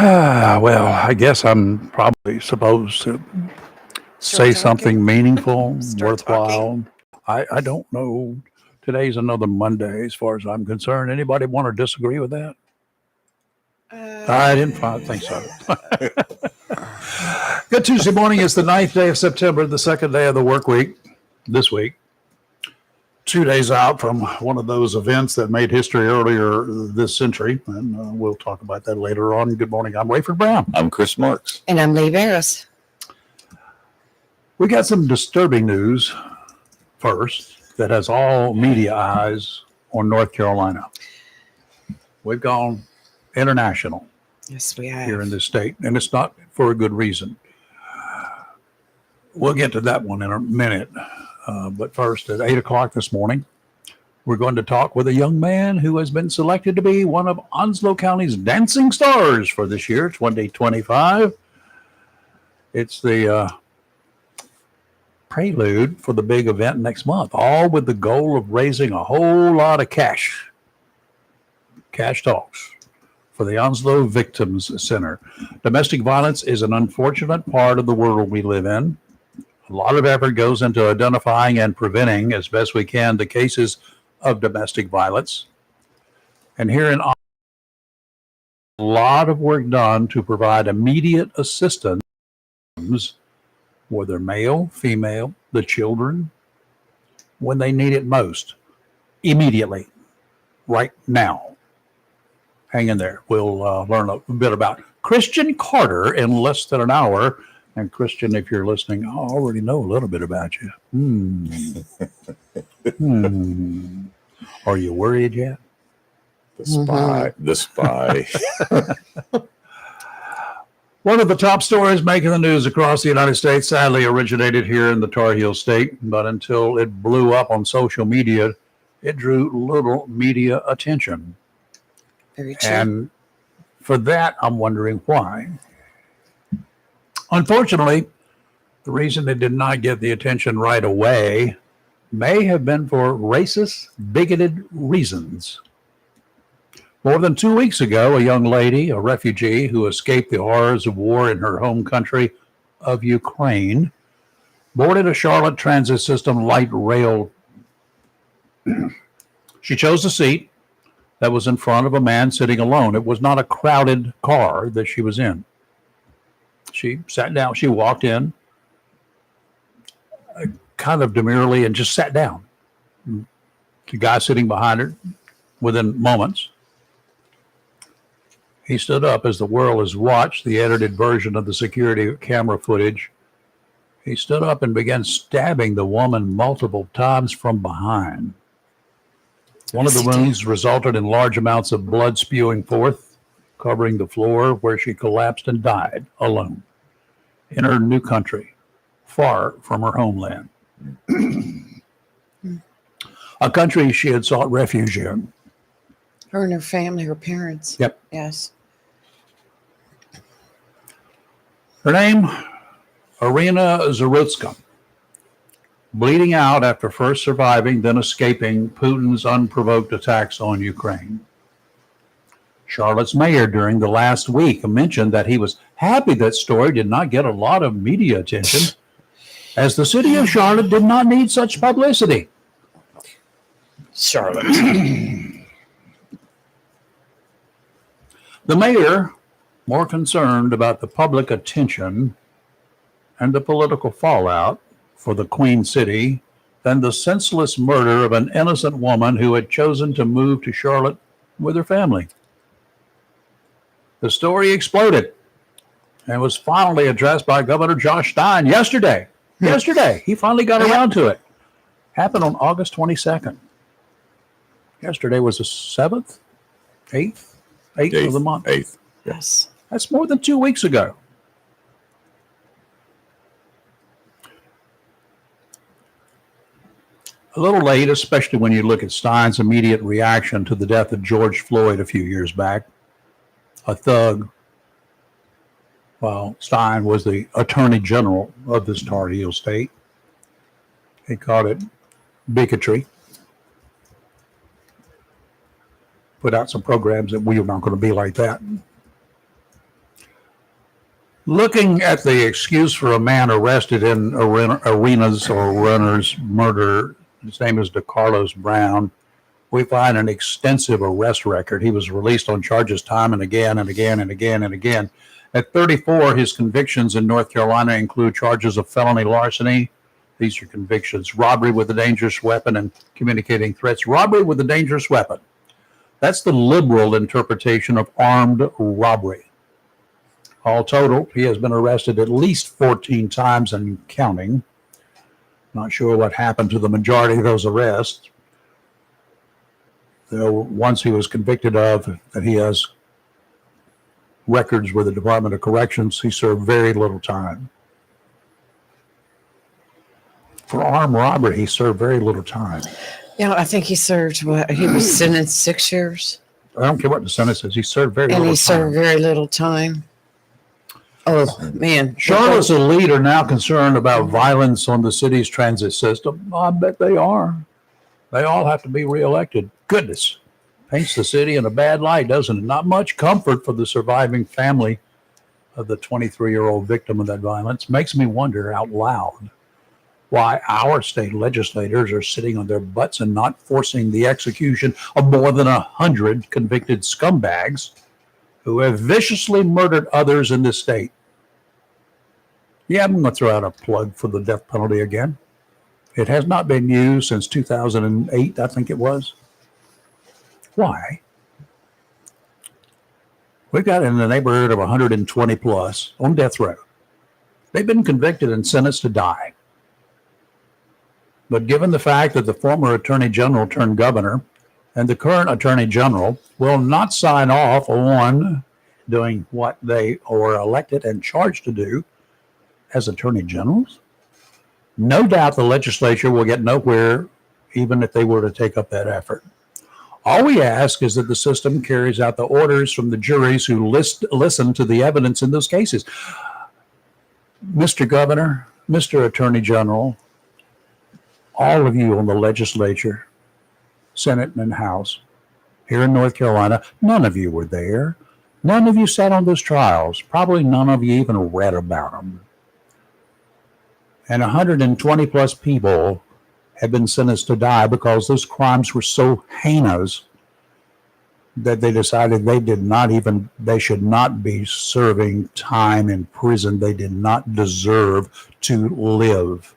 Well, I guess I'm probably supposed to say Start something talking. meaningful, Start worthwhile. I don't know. Today's another Monday, as far as I'm concerned. Anybody want to disagree with that? I didn't think so. Good Tuesday morning. It's the 9th day of September, the second day of the work week this week. 2 days out from one of those events that made history earlier this century, and we'll talk about that later on. Good morning. I'm Rayford Brown. I'm Chris Marks. And I'm Lee Barris. We got some disturbing news first that has all media eyes on North Carolina. We've gone international Yes, we have. here in this state, and it's not for a good reason. We'll get to that one in a minute. But first, at 8 o'clock this morning, we're going to talk with a young man who has been selected to be one of Onslow County's dancing stars for this year, 2025. It's the prelude for the big event next month, all with the goal of raising a whole lot of cash talks for the Onslow Victims Center. Domestic violence is an unfortunate part of the world we live in. A lot of effort goes into identifying and preventing as best we can the cases of domestic violence. And here in Onslow, a lot of work done to provide immediate assistance, whether male, female, the children, when they need it most, immediately, right now. Hang in there. We'll learn a bit about Christian Carter in less than an hour. And Christian, if you're listening, I already know a little bit about you. Are you worried yet? The spy. One of the top stories making the news across the United States sadly originated here in the Tar Heel State, but until it blew up on social media, it drew little media attention. Very true. And for that, I'm wondering why. Unfortunately, the reason it did not get the attention right away may have been for racist, bigoted reasons. More than 2 weeks ago, a young lady, a refugee who escaped the horrors of war in her home country of Ukraine, boarded a Charlotte Transit System light rail. She chose a seat that was in front of a man sitting alone. It was not a crowded car that she was in. She sat down. She walked in kind of demurely and just sat down. The guy sitting behind her, within moments, he stood up as the world has watched the edited version of the security camera footage. He stood up and began stabbing the woman multiple times from behind. One of the wounds resulted in large amounts of blood spewing forth, covering the floor, where she collapsed and died alone in her new country, far from her homeland. A country she had sought refuge in. Her and her family, her parents. Yep. Yes. Her name, Irina Zarutska, bleeding out after first surviving, then escaping Putin's unprovoked attacks on Ukraine. Charlotte's mayor during the last week mentioned that he was happy that story did not get a lot of media attention, as the city of Charlotte did not need such publicity. Charlotte. The mayor, more concerned about the public attention and the political fallout for the Queen City than the senseless murder of an innocent woman who had chosen to move to Charlotte with her family. The story exploded and was finally addressed by Governor Josh Stein yesterday. He finally got around to it. Happened on August 22nd. Yesterday was the 7th, 8th of the month. 8th. Yes. That's more than 2 weeks ago. A little late, especially when you look at Stein's immediate reaction to the death of George Floyd a few years back. A thug, while Stein was the attorney general of this Tar Heel state. He called it bigotry. Put out some programs that we are not going to be like that. Looking at the excuse for a man arrested in arenas or runners murder, his name is DeCarlos Brown, we find an extensive arrest record. He was released on charges time and again and again and again and again. At 34, his convictions in North Carolina include charges of felony larceny. These are convictions: robbery with a dangerous weapon and communicating threats. Robbery with a dangerous weapon. That's the liberal interpretation of armed robbery. All total, he has been arrested at least 14 times and counting. Not sure what happened to the majority of those arrests. The ones he was convicted of, that he has records with the Department of Corrections, he served very little time. For armed robbery, he served very little time. Yeah, I think he served he was sentenced 6 years. I don't care what the sentence is. He served very And little he served time. very little time. Oh, man. Charlotte's elite are now concerned about violence on the city's transit system. I bet they are. They all have to be reelected. Goodness. Paints the city in a bad light, doesn't it? Not much comfort for the surviving family of the 23-year-old victim of that violence. Makes me wonder out loud why our state legislators are sitting on their butts and not forcing the execution of more than 100 convicted scumbags who have viciously murdered others in this state. Yeah, I'm going to throw out a plug for the death penalty again. It has not been used since 2008, I think it was. Why? We've got in the neighborhood of 120 plus on death row. They've been convicted and sentenced to die. But given the fact that the former Attorney General turned governor and the current Attorney General will not sign off on doing what they were elected and charged to do as Attorney Generals, no doubt the legislature will get nowhere even if they were to take up that effort. All we ask is that the system carries out the orders from the juries who listen to the evidence in those cases. Mr. Governor, Mr. Attorney General, all of you on the legislature, Senate and House, here in North Carolina, none of you were there. None of you sat on those trials. Probably none of you even read about them. And 120 plus people have been sentenced to die because those crimes were so heinous that they decided they should not be serving time in prison. They did not deserve to live.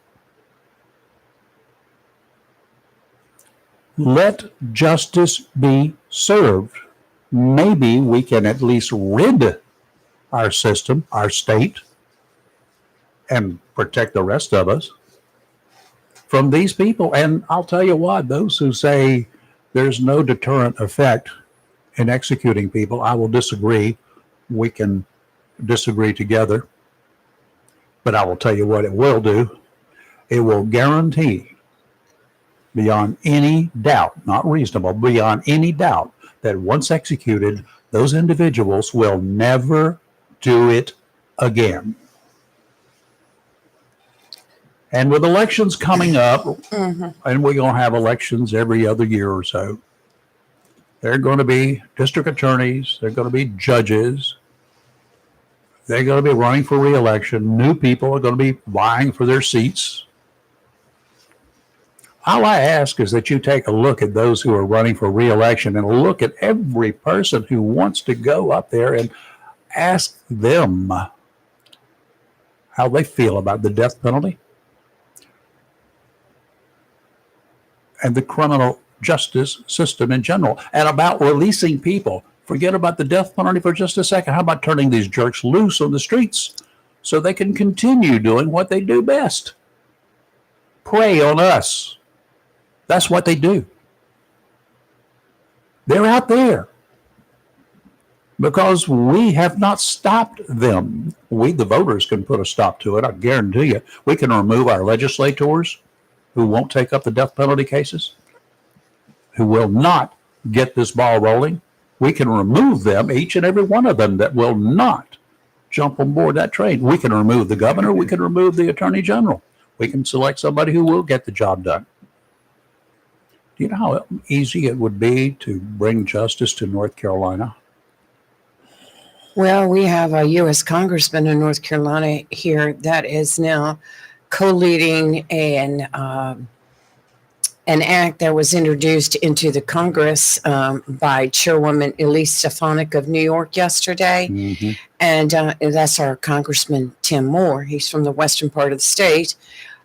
Let justice be served. Maybe we can at least rid our system, our state, and protect the rest of us from these people. And I'll tell you what, those who say there's no deterrent effect in executing people, I will disagree. We can disagree together. But I will tell you what it will do. It will guarantee beyond any doubt, not reasonable, beyond any doubt, that once executed, those individuals will never do it again. And with elections coming up, and we're going to have elections every other year or so, there are going to be district attorneys, there are going to be judges, they're going to be running for re-election, new people are going to be vying for their seats. All I ask is that you take a look at those who are running for re-election and look at every person who wants to go up there and ask them how they feel about the death penalty and the criminal justice system in general, and about releasing people. Forget about the death penalty for just a second. How about turning these jerks loose on the streets so they can continue doing what they do best? Prey on us. That's what they do. They're out there because we have not stopped them. We, the voters, can put a stop to it. I guarantee you. We can remove our legislators who won't take up the death penalty cases, who will not get this ball rolling. We can remove them, each and every one of them that will not jump on board that train. We can remove the governor. We can remove the attorney general. We can select somebody who will get the job done. Do you know how easy it would be to bring justice to North Carolina? Well, we have a U.S. congressman in North Carolina here that is now co-leading an act that was introduced into the Congress by Chairwoman Elise Stefanik of New York yesterday. Mhm. And that's our Congressman Tim Moore. He's from the western part of the state.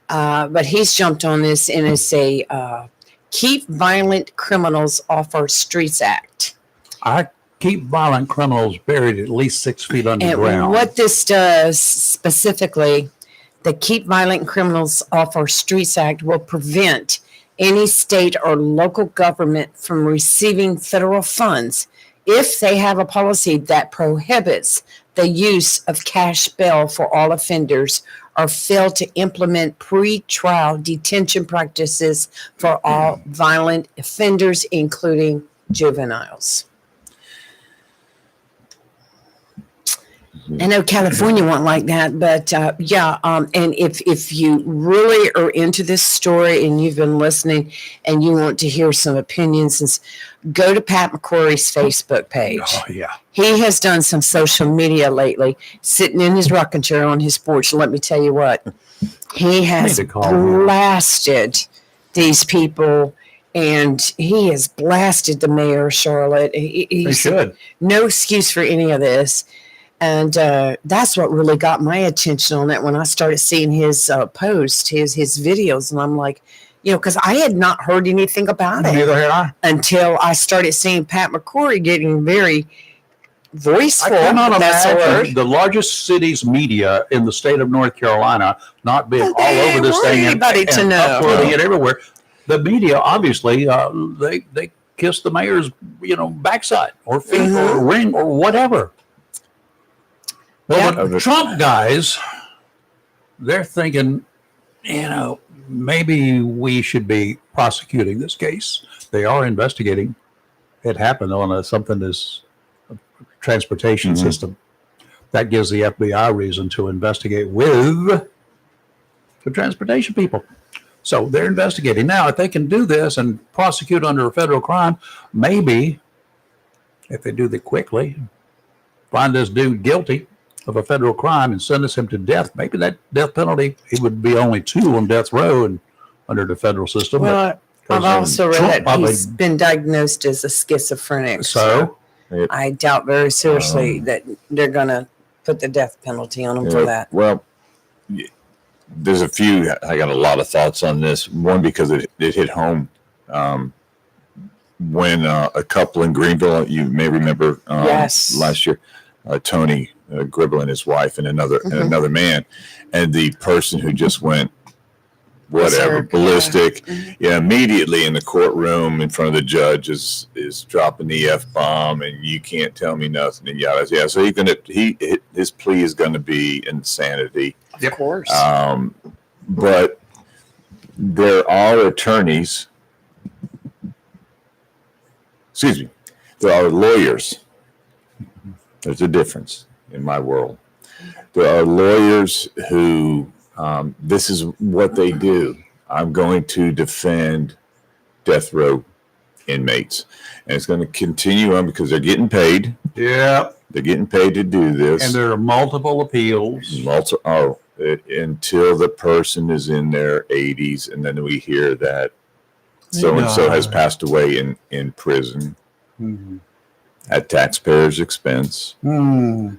But he's jumped on this, and it's a Keep Violent Criminals Off Our Streets Act. I keep violent criminals buried at least 6 feet underground. And what this does specifically, the Keep Violent Criminals Off Our Streets Act will prevent any state or local government from receiving federal funds if they have a policy that prohibits the use of cash bail for all offenders or fail to implement pre-trial detention practices for all violent offenders, including juveniles. I know California won't like that, but and if you really are into this story and you've been listening and you want to hear some opinions, go to Pat McCrory's Facebook page. Oh, yeah. He has done some social media lately, sitting in his rocking chair on his porch. Let me tell you what, he has blasted these people, and he has blasted the mayor of Charlotte. He should. No excuse for any of this. And that's what really got my attention on it when I started seeing his post, his videos. And I'm like, because I had not heard anything about it. Neither had I. Until I started seeing Pat McCrory getting very voiceful. I cannot That's a imagine word. the largest city's media in the state of North Carolina not being all They over this want thing anybody to know. uploading it everywhere. The media, obviously, they kiss the mayor's, backside or feet or ring or whatever. Well, the Trump guys, they're thinking, maybe we should be prosecuting this case. They are investigating. It happened on something as a transportation system. That gives the FBI reason to investigate with the transportation people. So they're investigating. Now, if they can do this and prosecute under a federal crime, maybe, if they do that quickly, find this dude guilty of a federal crime and sentence him to death, maybe that death penalty, he would be only 2 on death row and under the federal system. Well, I've also read that he's been diagnosed as a schizophrenic. So I doubt very seriously that they're going to put the death penalty on him for that. Well, there's a few, I got a lot of thoughts on this. One, because it hit home. When a couple in Greenville, you may remember last year, Tony Gribble and his wife and another man, and the person who just went ballistic, immediately in the courtroom in front of the judge is dropping the F-bomb, and you can't tell me nothing, and yada. Yeah, so his plea is going to be insanity. Of course. But there are attorneys. Excuse me. There are lawyers. There's a difference in my world. There are lawyers who, this is what they do. I'm going to defend death row inmates. And it's going to continue on because they're getting paid. Yeah. They're getting paid to do this. And there are multiple appeals. Until the person is in their 80s, and then we hear that so-and-so has passed away in prison at taxpayers' expense. There's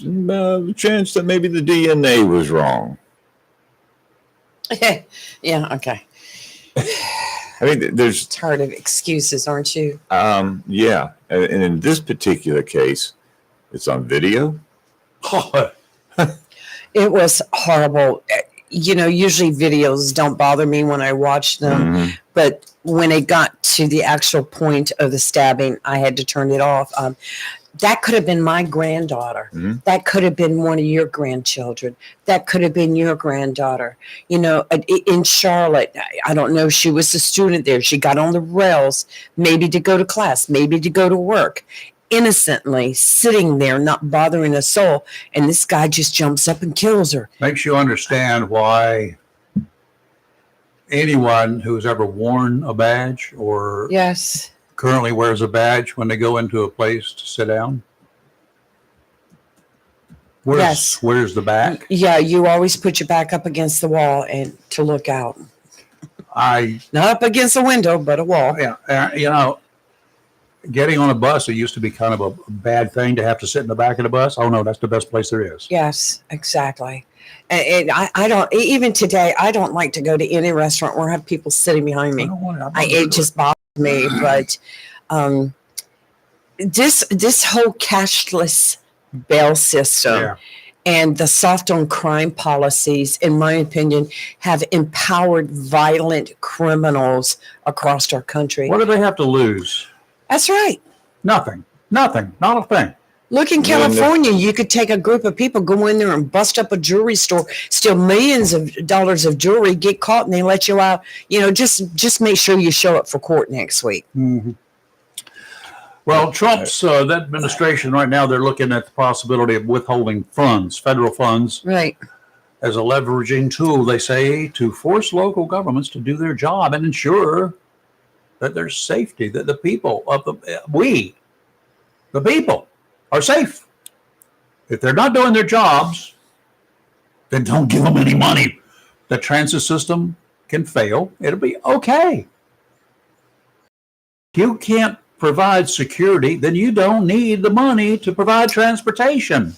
a chance that maybe the DNA was wrong. Yeah, okay. I mean, there's tired of excuses, aren't you? Yeah. And in this particular case, it's on video. It was horrible. Usually videos don't bother me when I watch them, but when it got to the actual point of the stabbing, I had to turn it off. That could have been my granddaughter. That could have been one of your grandchildren. That could have been your granddaughter. In Charlotte, I don't know, she was a student there. She got on the rails, maybe to go to class, maybe to go to work, innocently sitting there, not bothering a soul. And this guy just jumps up and kills her. Makes you understand why anyone who's ever worn a badge or currently wears a badge when they go into a place to sit down? Yes. Where's the back? Yeah, you always put your back up against the wall and to look out. Not up against a window, but a wall. Yeah, getting on a bus, it used to be kind of a bad thing to have to sit in the back of the bus. Oh no, that's the best place there is. Yes, exactly. And I don't, even today, I don't like to go to any restaurant where I have people sitting behind me. It just bothers me. But this whole cashless bail system and the soft on crime policies, in my opinion, have empowered violent criminals across our country. What do they have to lose? That's right. Nothing. Not a thing. Look, in California, you could take a group of people, go in there and bust up a jewelry store, steal millions of dollars of jewelry, get caught, and they let you out. Just make sure you show up for court next week. Mm-hmm. Well, Trump's that administration right now, they're looking at the possibility of withholding funds, federal funds, right, as a leveraging tool, they say, to force local governments to do their job and ensure that there's safety, that the people of the people are safe. If they're not doing their jobs, then don't give them any money. The transit system can fail. It'll be okay. You can't provide security, then you don't need the money to provide transportation.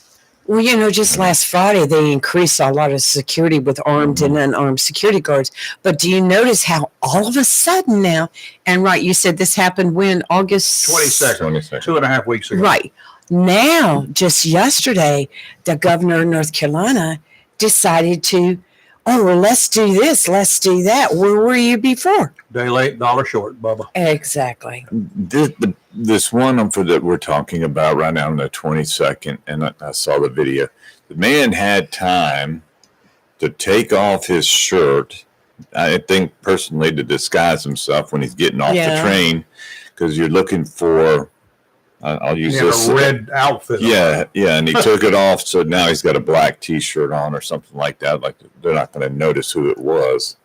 Well, just last Friday, they increased a lot of security with armed and unarmed security guards. But do you notice how all of a sudden now, and right, you said this happened when? August 22nd, 2.5 weeks ago. Right. Now, just yesterday, the governor of North Carolina decided to, let's do this, let's do that. Where were you before? Day late, dollar short, Bubba. Exactly. This one that we're talking about right now on the 22nd, and I saw the video. The man had time to take off his shirt, I think personally, to disguise himself when he's getting off the train, because you're looking for, I'll use this. A red outfit. Yeah, and he took it off, so now he's got a black T-shirt on or something like that. Like they're not going to notice who it was.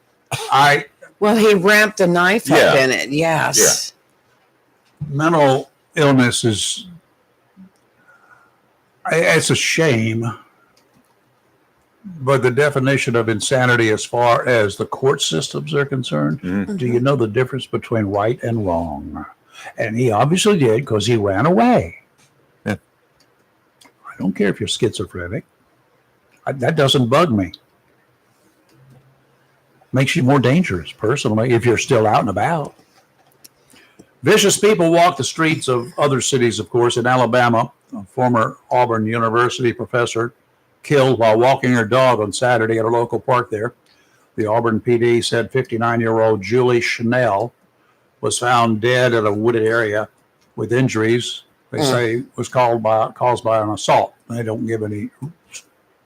Well, he wrapped a knife up in it. Yes. Yeah. Mental illness it's a shame. But the definition of insanity as far as the court systems are concerned, do you know the difference between right and wrong? And he obviously did because he ran away. Yeah. I don't care if you're schizophrenic. That doesn't bug me. Makes you more dangerous, personally, if you're still out and about. Vicious people walk the streets of other cities, of course. In Alabama, a former Auburn University professor killed while walking her dog on Saturday at a local park there. The Auburn PD said 59-year-old Julie Chanel was found dead at a wooded area with injuries. They say was caused by an assault. They don't give any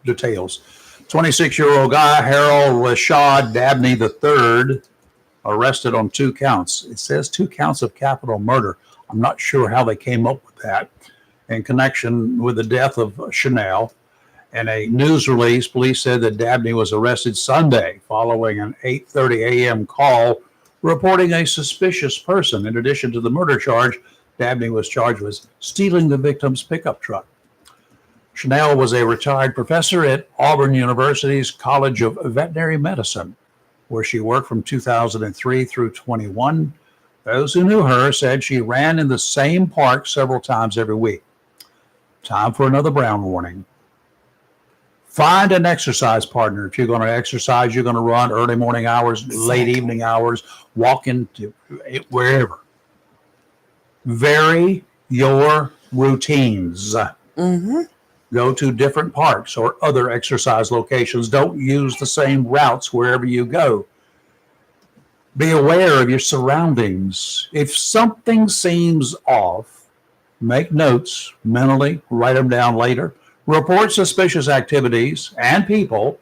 details. 26-year-old guy, Harold Rashad Dabney III, arrested on 2 counts. It says 2 counts of capital murder. I'm not sure how they came up with that. In connection with the death of Chanel. In a news release, police said that Dabney was arrested Sunday following an 8:30 a.m. call reporting a suspicious person. In addition to the murder charge, Dabney was charged with stealing the victim's pickup truck. Chanel was a retired professor at Auburn University's College of Veterinary Medicine, where she worked from 2003 through 21. Those who knew her said she ran in the same park several times every week. Time for another Brown warning. Find an exercise partner. If you're going to exercise, you're going to run early morning hours, late evening hours, walk into wherever. Vary your routines. Go to different parks or other exercise locations. Don't use the same routes wherever you go. Be aware of your surroundings. If something seems off, make notes mentally, write them down later. Report suspicious activities and people,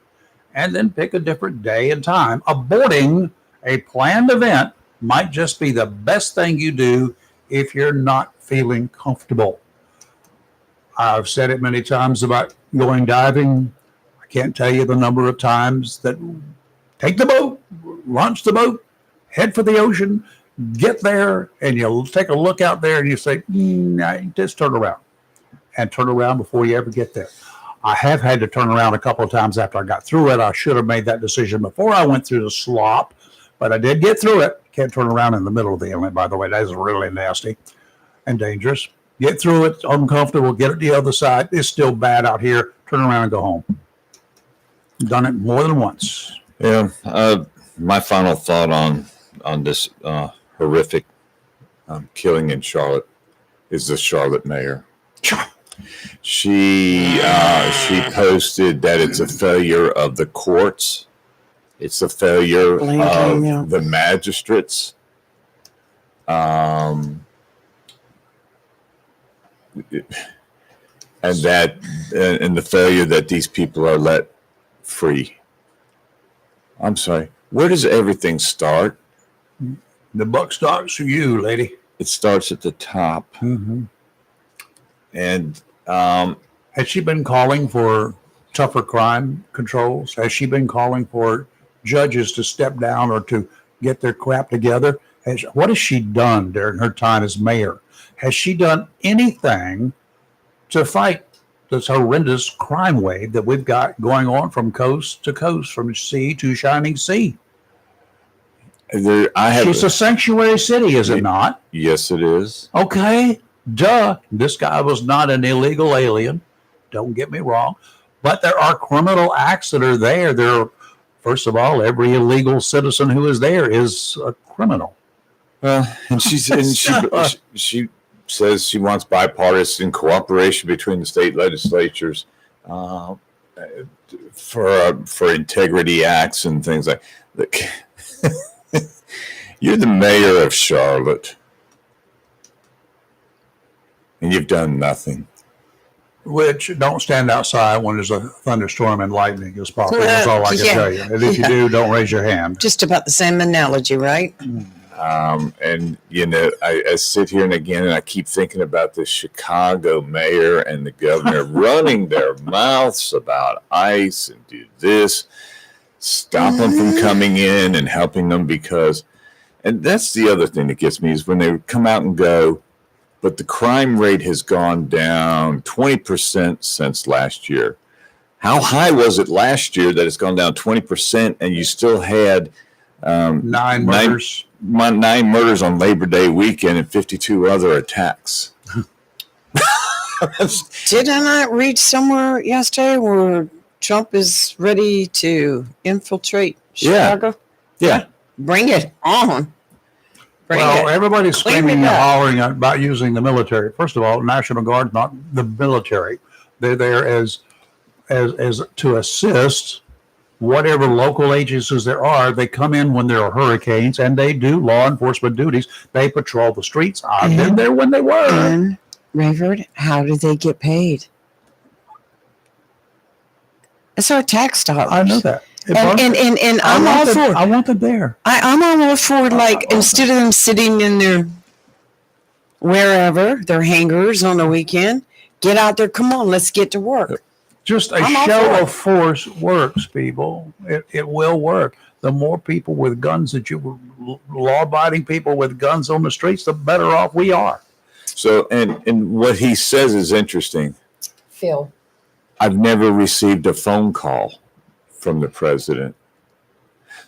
and then pick a different day and time. Aborting a planned event might just be the best thing you do if you're not feeling comfortable. I've said it many times about going diving. I can't tell you the number of times that take the boat, launch the boat, head for the ocean, get there and you'll take a look out there and you say, nah, just turn around and turn around before you ever get there. I have had to turn around a couple of times after I got through it. I should have made that decision before I went through the slop, but I did get through it. Can't turn around in the middle of the inlet, by the way. That is really nasty and dangerous. Get through it, uncomfortable, get it the other side. It's still bad out here. Turn around and go home. Done it more than once. Yeah. My final thought on this horrific killing in Charlotte is the Charlotte mayor. She posted that it's a failure of the courts. It's a failure of the magistrates. And the failure that these people are let free. I'm sorry. Where does everything start? The buck starts for you, lady. It starts at the top. Mm-hmm. And has she been calling for tougher crime controls? Has she been calling for judges to step down or to get their crap together? What has she done during her time as mayor? Has she done anything to fight this horrendous crime wave that we've got going on from coast to coast, from sea to shining sea? She's a sanctuary city, is it not? Yes, it is. Okay, duh. This guy was not an illegal alien. Don't get me wrong. But there are criminal acts that are there. First of all, every illegal citizen who is there is a criminal. Well, and she says she wants bipartisan cooperation between the state legislatures for integrity acts and things like that. You're the mayor of Charlotte, and you've done nothing. Which, don't stand outside when there's a thunderstorm and lightning is popping. That's all I can tell you. And if you do, don't raise your hand. Just about the same analogy, right? And, I sit here and I keep thinking about the Chicago mayor and the governor running their mouths about ICE and do this, stop them from coming in and helping them and that's the other thing that gets me is when they come out and go, but the crime rate has gone down 20% since last year. How high was it last year that it's gone down 20% and you still had 9 murders? 9 murders on Labor Day weekend and 52 other attacks. Did I not read somewhere yesterday where Trump is ready to infiltrate Chicago? Yeah. Bring it on. Everybody's screaming and hollering about using the military. First of all, National Guard's not the military. They're there as to assist whatever local agencies there are. They come in when there are hurricanes and they do law enforcement duties. They patrol the streets. I've been there when they were. And Rayford, how do they get paid? It's our tax dollars. I know that. And I'm all for it. I want them there. I'm all for instead of them sitting in their wherever, their hangars on the weekend, get out there. Come on, let's get to work. Just a show of force works, people. It will work. The more people with guns law-abiding people with guns on the streets, the better off we are. So, and what he says is interesting. Phil. I've never received a phone call from the president.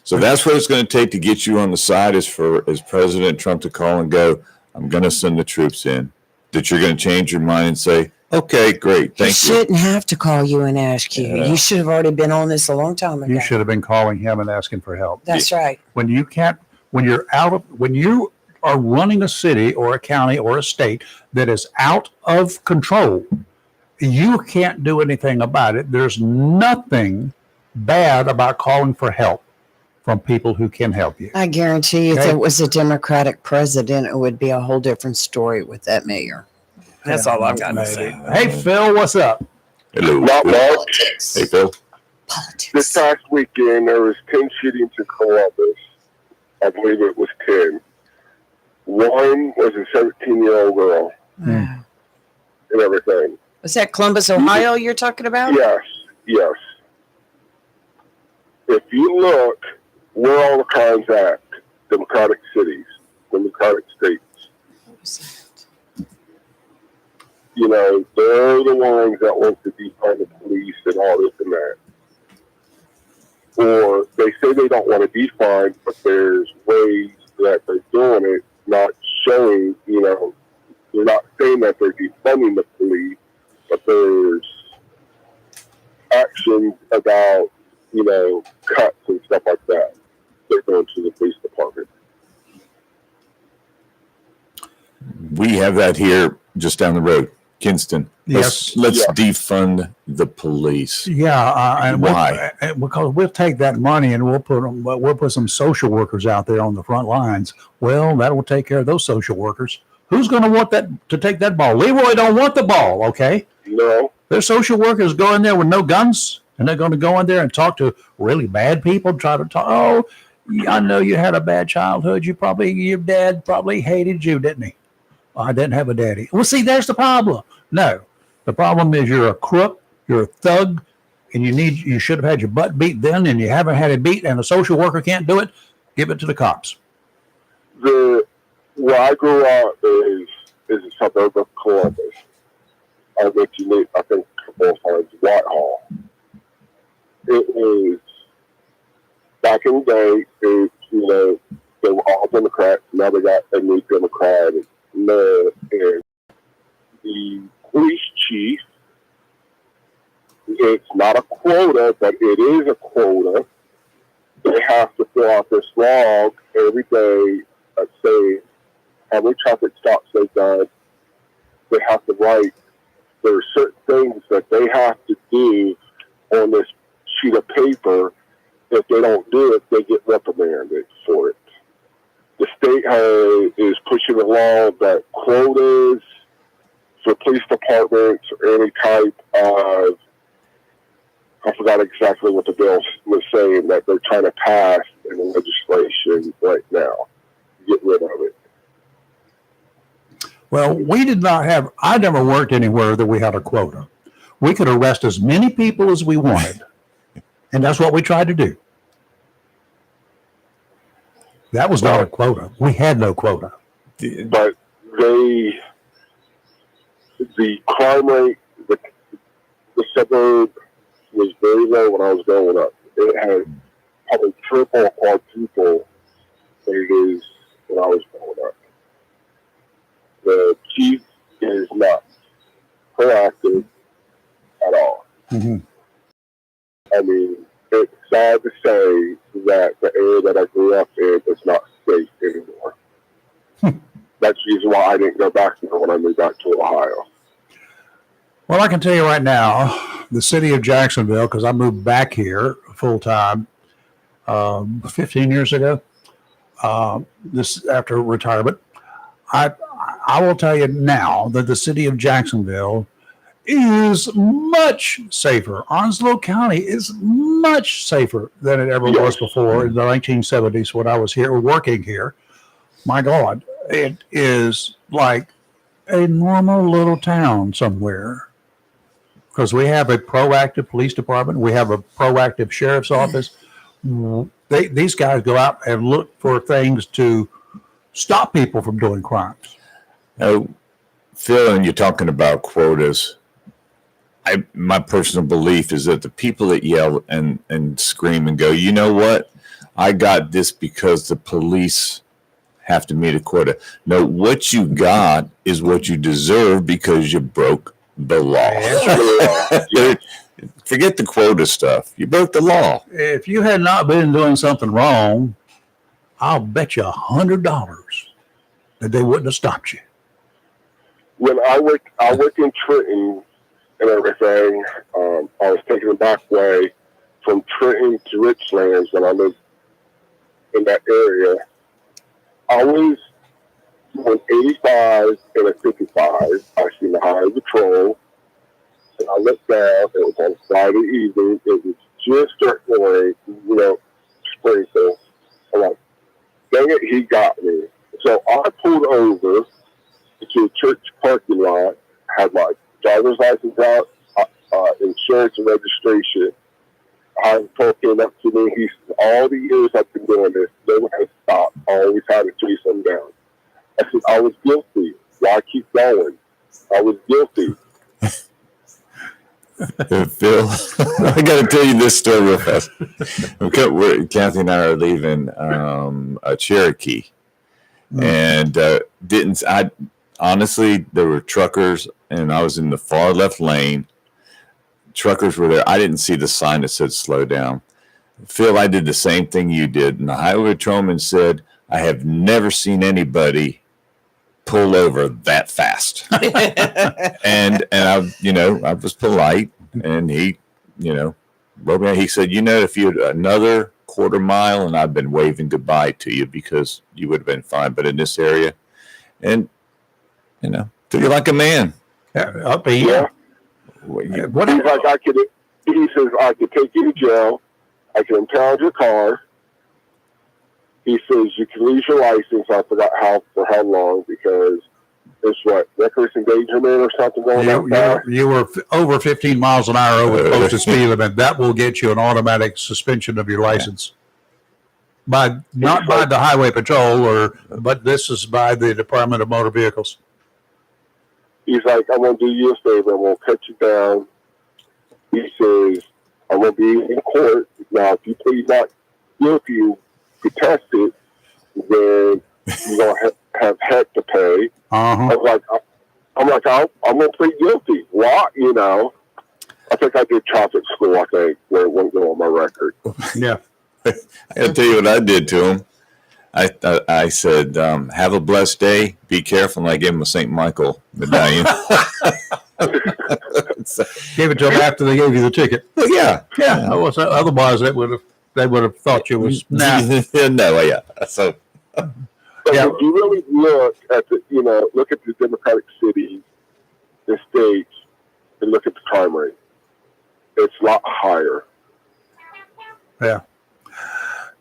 So that's what it's going to take to get you on the side is President Trump to call and go, I'm going to send the troops in. That you're going to change your mind and say, okay, great, thank you. He shouldn't have to call you and ask you. Yeah. You should have already been on this a long time ago. You should have been calling him and asking for help. That's right. When you are running a city or a county or a state that is out of control, you can't do anything about it. There's nothing bad about calling for help from people who can help you. I guarantee you, if it was a Democratic president, it would be a whole different story with that mayor. That's all I've got to say. Hey, Phil, what's up? Hello. Not much. Hey, Phil. Politics. This past weekend, there was 10 shootings in Columbus. I believe it was 10. One was a 17-year-old girl and everything. Was that Columbus, Ohio you're talking about? Yes. If you look where all the crimes at, Democratic cities, when they're the ones that want to defund the police and all this and that. Or they say they don't want to defund, but there's ways that they're doing it, not showing, they're not saying that they're defunding the police, but there's actions about, cuts and stuff like that they're doing to the police department. We have that here just down the road, Kinston. Let's defund the police. Yeah, and why? Because we'll take that money and we'll put some social workers out there on the front lines. Well, that will take care of those social workers. Who's going to want to take that ball? Leroy don't want the ball. Okay. No. There's social workers go in there with no guns, and they're going to go in there and talk to really bad people. Try to talk. Oh, I know you had a bad childhood. Your dad probably hated you, didn't he? I didn't have a daddy. Well, see, there's the problem. No, the problem is you're a crook, you're a thug, and you should have had your butt beat then, and you haven't had it beat, and a social worker can't do it. Give it to the cops. Where I grew up is a suburb of Columbus. I mentioned it, I think, a couple of times, Whitehall. It was, back in the day, they were all Democrats. Now they got a new Democrat mayor, and the police chief, it's not a quota, but it is a quota. They have to fill out this log every day that say how many traffic stops they've done. They have to write, there are certain things that they have to do on this sheet of paper. If they don't do it, they get reprimanded for it. The state is pushing a law that quotas for police departments or any type of, I forgot exactly what the bill was saying, that they're trying to pass in the legislation right now. Get rid of it. Well, I never worked anywhere that we had a quota. We could arrest as many people as we wanted. And that's what we tried to do. That was not a quota. We had no quota. But the crime rate, the suburb was very low when I was growing up. It had probably triple or quadruple than it is when I was growing up. The chief is not proactive at all. Mm-hmm. I mean, it's sad to say that the area that I grew up in is not safe anymore. That's the reason why I didn't go back there when I moved back to Ohio. Well, I can tell you right now, the city of Jacksonville, because I moved back here full time 15 years ago, this after retirement. I will tell you now that the city of Jacksonville is much safer. Onslow County is much safer than it ever was before in the 1970s when I was here working here. My God, it is like a normal little town somewhere because we have a proactive police department. We have a proactive sheriff's office. These guys go out and look for things to stop people from doing crimes. Now, Phil, and you're talking about quotas. My personal belief is that the people that yell and scream and go, you know what? I got this because the police have to meet a quota. No, what you got is what you deserve because you broke the law. Forget the quota stuff. You broke the law. If you had not been doing something wrong, I'll bet you $100 that they wouldn't have stopped you. When I worked in Trenton and everything, I was taking the back way from Trenton to Richlands when I lived in that area. I was doing 85 and a 55. I seen the highway patrol, and I looked down. It was on Friday evening. It was just starting to rain, sprinkle. I'm like, dang it, he got me. So I pulled over to a church parking lot, had my driver's license out, insurance and registration. The patrol came up to me. He said, all the years I've been doing this, no one has stopped. I always had to chase them down. I said, I was guilty. Why keep going? I was guilty. Phil, I got to tell you this story real fast. Kathy and I are leaving a Cherokee, and honestly, there were truckers, and I was in the far left lane. Truckers were there. I didn't see the sign that said slow down. Phil, I did the same thing you did, and the highway patrolman said, I have never seen anybody pull over that fast. and I was polite, and he, wrote me out. He said, if you had another quarter mile, and I've been waving goodbye to you because you would have been fine. But in this area, and feel like a man. Yeah. What? He's like, he says, I could take you to jail. I can impound your car. He says you can lose your license. I forgot for how long, because it's reckless endangerment or something going on. You were over 15 miles an hour over the posted speed limit. That will get you an automatic suspension of your license. Not by the highway patrol, but this is by the Department of Motor Vehicles. He's like, I'm going to do you a favor. I'm going to cut you down. He says, I'm going to be in court. Now, if you plead not guilty, you contest it, then you're going to have heck to pay. Uh-huh. I'm going to plead guilty. What? I think I did traffic school, where it wouldn't go on my record. Yeah. I got to tell you what I did to him. I said, have a blessed day. Be careful. And I gave him a St. Michael medallion. Gave it to them after they gave you the ticket. Well, yeah. Otherwise, they would have thought you was No, yeah. So, but if you really look at the Democratic cities and states and look at the crime rate, it's a lot higher. Yeah.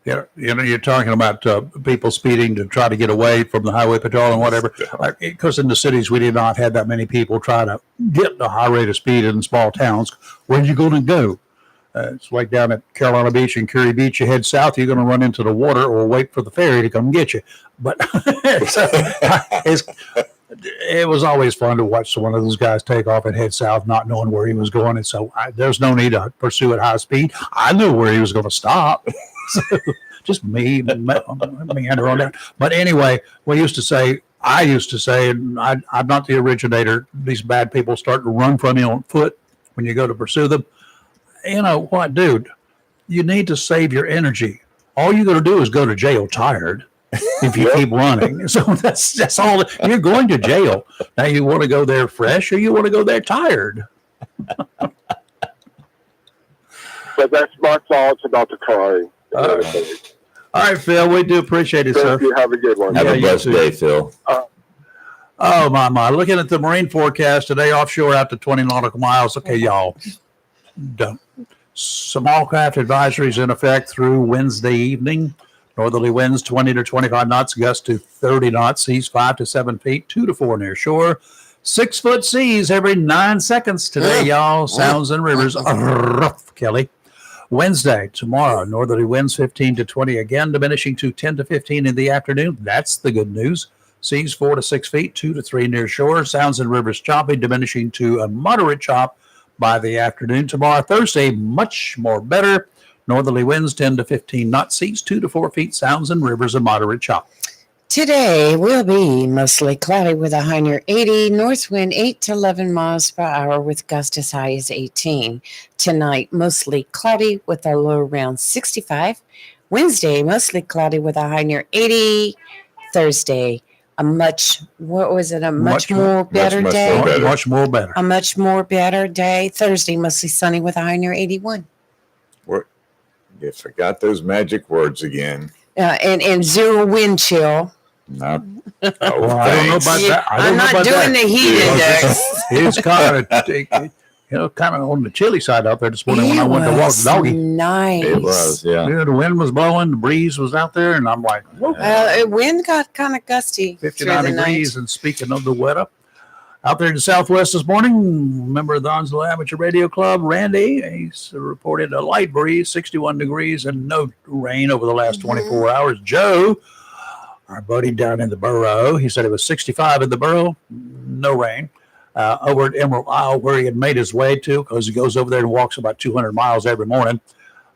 Yeah, you're talking about people speeding to try to get away from the highway patrol and whatever. Because in the cities, we did not have that many people try to get the high rate of speed in small towns. Where are you going to go? It's like down at Carolina Beach and Curie Beach. You head south, you're going to run into the water or wait for the ferry to come get you. But it was always fun to watch one of those guys take off and head south, not knowing where he was going. And so there's no need to pursue at high speed. I knew where he was going to stop. So just meander on down. But anyway, I used to say, and I'm not the originator, these bad people start to run from you on foot when you go to pursue them. You know what, dude? You need to save your energy. All you're going to do is go to jail tired if you keep running. So that's all. You're going to jail. Now, you want to go there fresh or you want to go there tired? But that's my thoughts about the crime. All right, Phil, we do appreciate it, sir. You have a good one. Have a blessed day, Phil. Oh, my. Looking at the marine forecast today, offshore out to 20 nautical miles. Okay, y'all. Don't. Small craft advisories in effect through Wednesday evening. Northerly winds 20 to 25 knots, gusts to 30 knots, seas 5 to 7 feet, 2 to 4 near shore. 6 foot seas every 9 seconds today, y'all. Sounds and rivers. Kelly. Wednesday, tomorrow, northerly winds 15 to 20 again, diminishing to 10 to 15 in the afternoon. That's the good news. Seas 4 to 6 feet, 2 to 3 near shore. Sounds and rivers choppy, diminishing to a moderate chop by the afternoon. Tomorrow, Thursday, much more better. Northerly winds 10 to 15 knots, seas 2 to 4 feet. Sounds and rivers a moderate chop. Today will be mostly cloudy with a high near 80, north wind 8 to 11 miles per hour with gusts as high as 18. Tonight, mostly cloudy with a low around 65. Wednesday, mostly cloudy with a high near 80. Thursday, a much more better day. Much more better. A much more better day. Thursday, mostly sunny with a high near 81. You forgot those magic words again. And zero wind chill. Not, I don't know about that. I'm not doing the heat index. It's kind of on the chilly side out there this morning when I went to walk the doggy. Nice. It was, yeah. The wind was blowing, the breeze was out there, and I'm like, wind got kind of gusty. 59 degrees. Night. And speaking of the weather, out there in the Southwest this morning, member of the Onslow Amateur Radio Club, Randy, he's reported a light breeze, 61 degrees, and no rain over the last 24 hours. Joe, our buddy down in the borough, he said it was 65 in the borough, no rain. over at Emerald Isle, where he had made his way to, because he goes over there and walks about 200 miles every morning.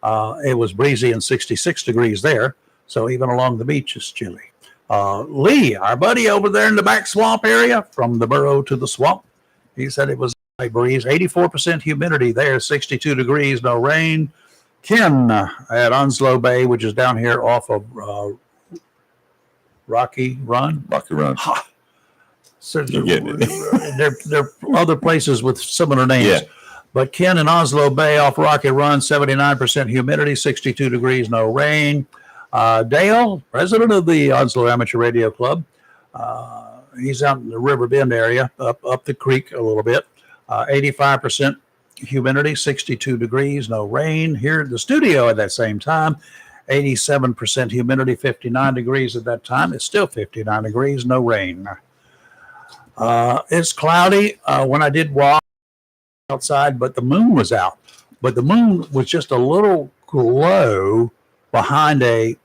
It was breezy and 66 degrees there. So even along the beach is chilly. Lee, our buddy over there in the back swamp area, from the burrow to the swamp, he said it was a breeze, 84% humidity there, 62 degrees, no rain. Ken at Onslow Bay, which is down here off of Rocky Run. Rocky Run. So You're getting it. there are other places with similar names. Yeah. But Ken in Onslow Bay off Rocky Run, 79% humidity, 62 degrees, no rain. Dale, president of the Onslow Amateur Radio Club, he's out in the River Bend area, up the creek a little bit. 85% humidity, 62 degrees, no rain. Here at the studio at that same time, 87% humidity, 59 degrees at that time. It's still 59 degrees, no rain. It's cloudy when I did walk outside, but the moon was out. But the moon was just a little glow behind a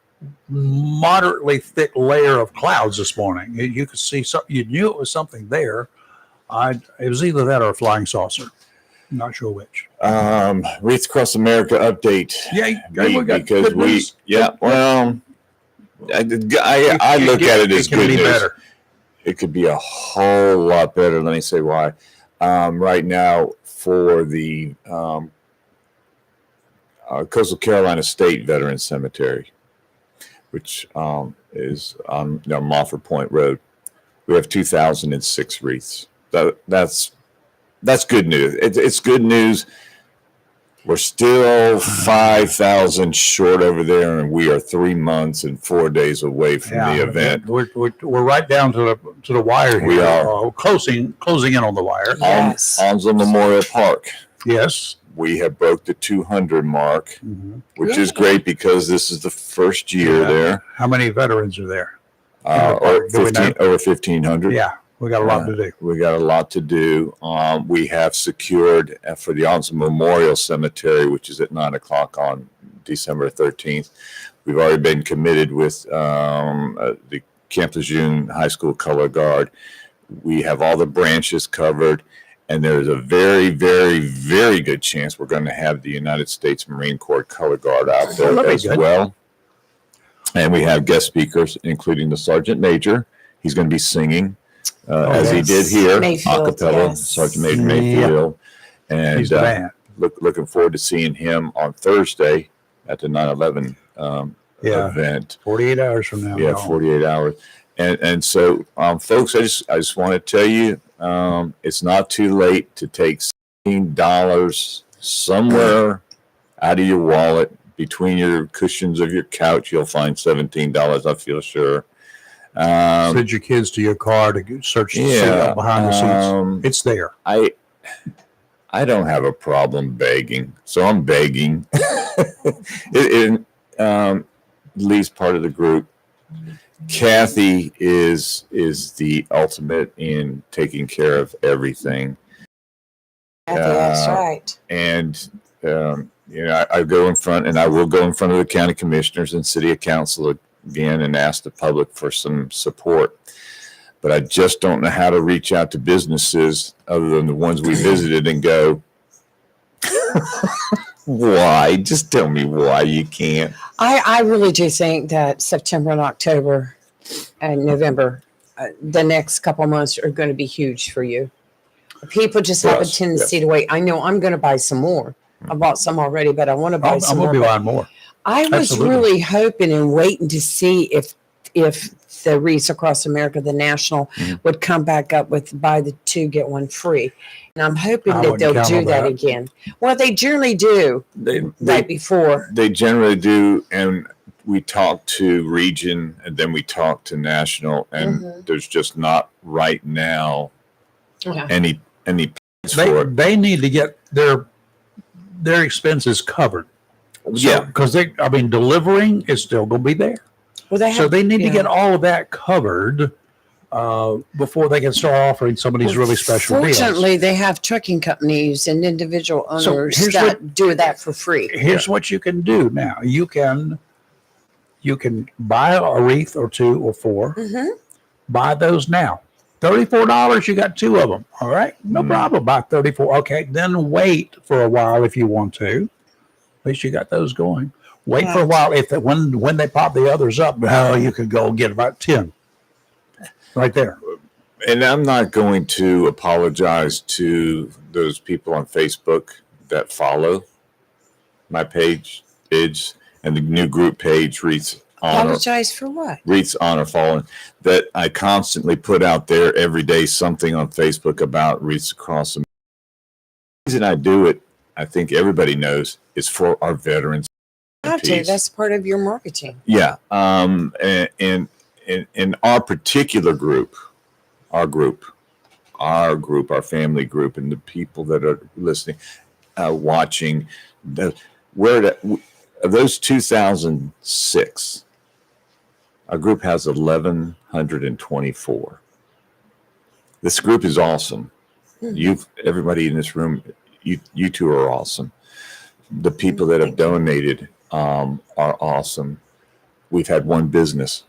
moderately thick layer of clouds this morning. You could see something. You knew it was something there. It was either that or a flying saucer. I'm not sure which. Wreaths Across America update. Yeah, because we. Yeah, well, I look at it as good news. Better. It could be a whole lot better. Let me say why. Right now, for the Coastal Carolina State Veterans Cemetery, which is on Mofford Point Road, we have 2,006 wreaths. That's good news. It's good news. We're still 5,000 short over there, and we are 3 months and 4 days away from the event. We're right down to the wire here. We are closing in on the wire. Yes. Onslow Memorial Park. Yes. We have broke the 200 mark, which is great because this is the first year there. How many veterans are there? Over 1,500. Yeah, we got a lot to do. We got a lot to do. We have secured for the Onslow Memorial Cemetery, which is at 9:00 on December 13th. We've already been committed with the Camp Lejeune High School Color Guard. We have all the branches covered. And there's a very, very, very good chance we're going to have the United States Marine Corps Color Guard out there as well. And we have guest speakers, including the Sergeant Major. He's going to be singing, as he did here, a cappella, Sergeant Major Mayfield. And he's the man. Looking forward to seeing him on Thursday at the 9/11 event. 48 hours from now. Yeah, 48 hours. And so, folks, I just want to tell you, it's not too late to take $17 somewhere out of your wallet. Between your cushions of your couch, you'll find $17, I feel sure. Send your kids to your car to search the seat behind the seats. It's there. I don't have a problem begging, so I'm begging. Lee's part of the group. Kathy is the ultimate in taking care of everything. That's right. And I go in front, and I will go in front of the county commissioners and city council again and ask the public for some support. But I just don't know how to reach out to businesses other than the ones we visited and go, why? Just tell me why you can't. I really do think that September and October and November, the next couple of months are going to be huge for you. People just have a tendency to wait. I know I'm going to buy some more. I bought some already, but I want to buy some more. I'm going to be buying more. I was really hoping and waiting to see if the Wreaths Across America, the national, would come back up with buy the two, get one free. And I'm hoping that they'll do that again. Well, they generally do right before. They generally do. And we talk to region and then we talk to national. And there's just not right now any plans for it. They need to get their expenses covered. So, because delivering is still going to be there. Well, they need to get all of that covered before they can start offering some of these really special deals. Fortunately, they have trucking companies and individual owners that do that for free. Here's what you can do now. You can buy a wreath or two or four. Buy those now. $34, you got 2 of them. All right, no problem. Buy 34. Okay, then wait for a while if you want to. At least you got those going. Wait for a while. When they pop the others up, you could go get about 10 right there. And I'm not going to apologize to those people on Facebook that follow my page, and the new group page reads Apologize for what? Wreaths Honor Fallen, that I constantly put out there every day something on Facebook about wreaths across the. The reason I do it, I think everybody knows, is for our veterans. That's part of your marketing. Yeah. And our particular group, our family group, and the people that are listening, watching, of those 2,006, our group has 1,124. This group is awesome. Everybody in this room, you two are awesome. The people that have donated are awesome. We've had one business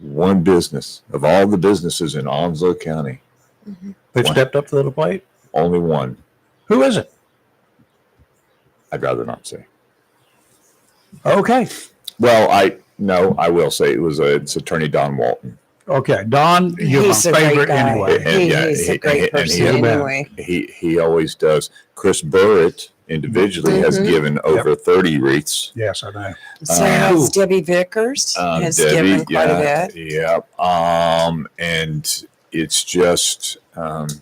of all the businesses in Onslow County. They've stepped up to the plate. Only one. Who is it? I'd rather not say. Okay. Well, I will say it's Attorney Don Walton. Okay, Don, you're He's my a great favorite guy. anyway. He's a great person anyway. He always does. Chris Burrett individually has given over 30 wreaths. Yes, I know. So has Debbie Vickers has given quite a bit. Yeah. And it's just There's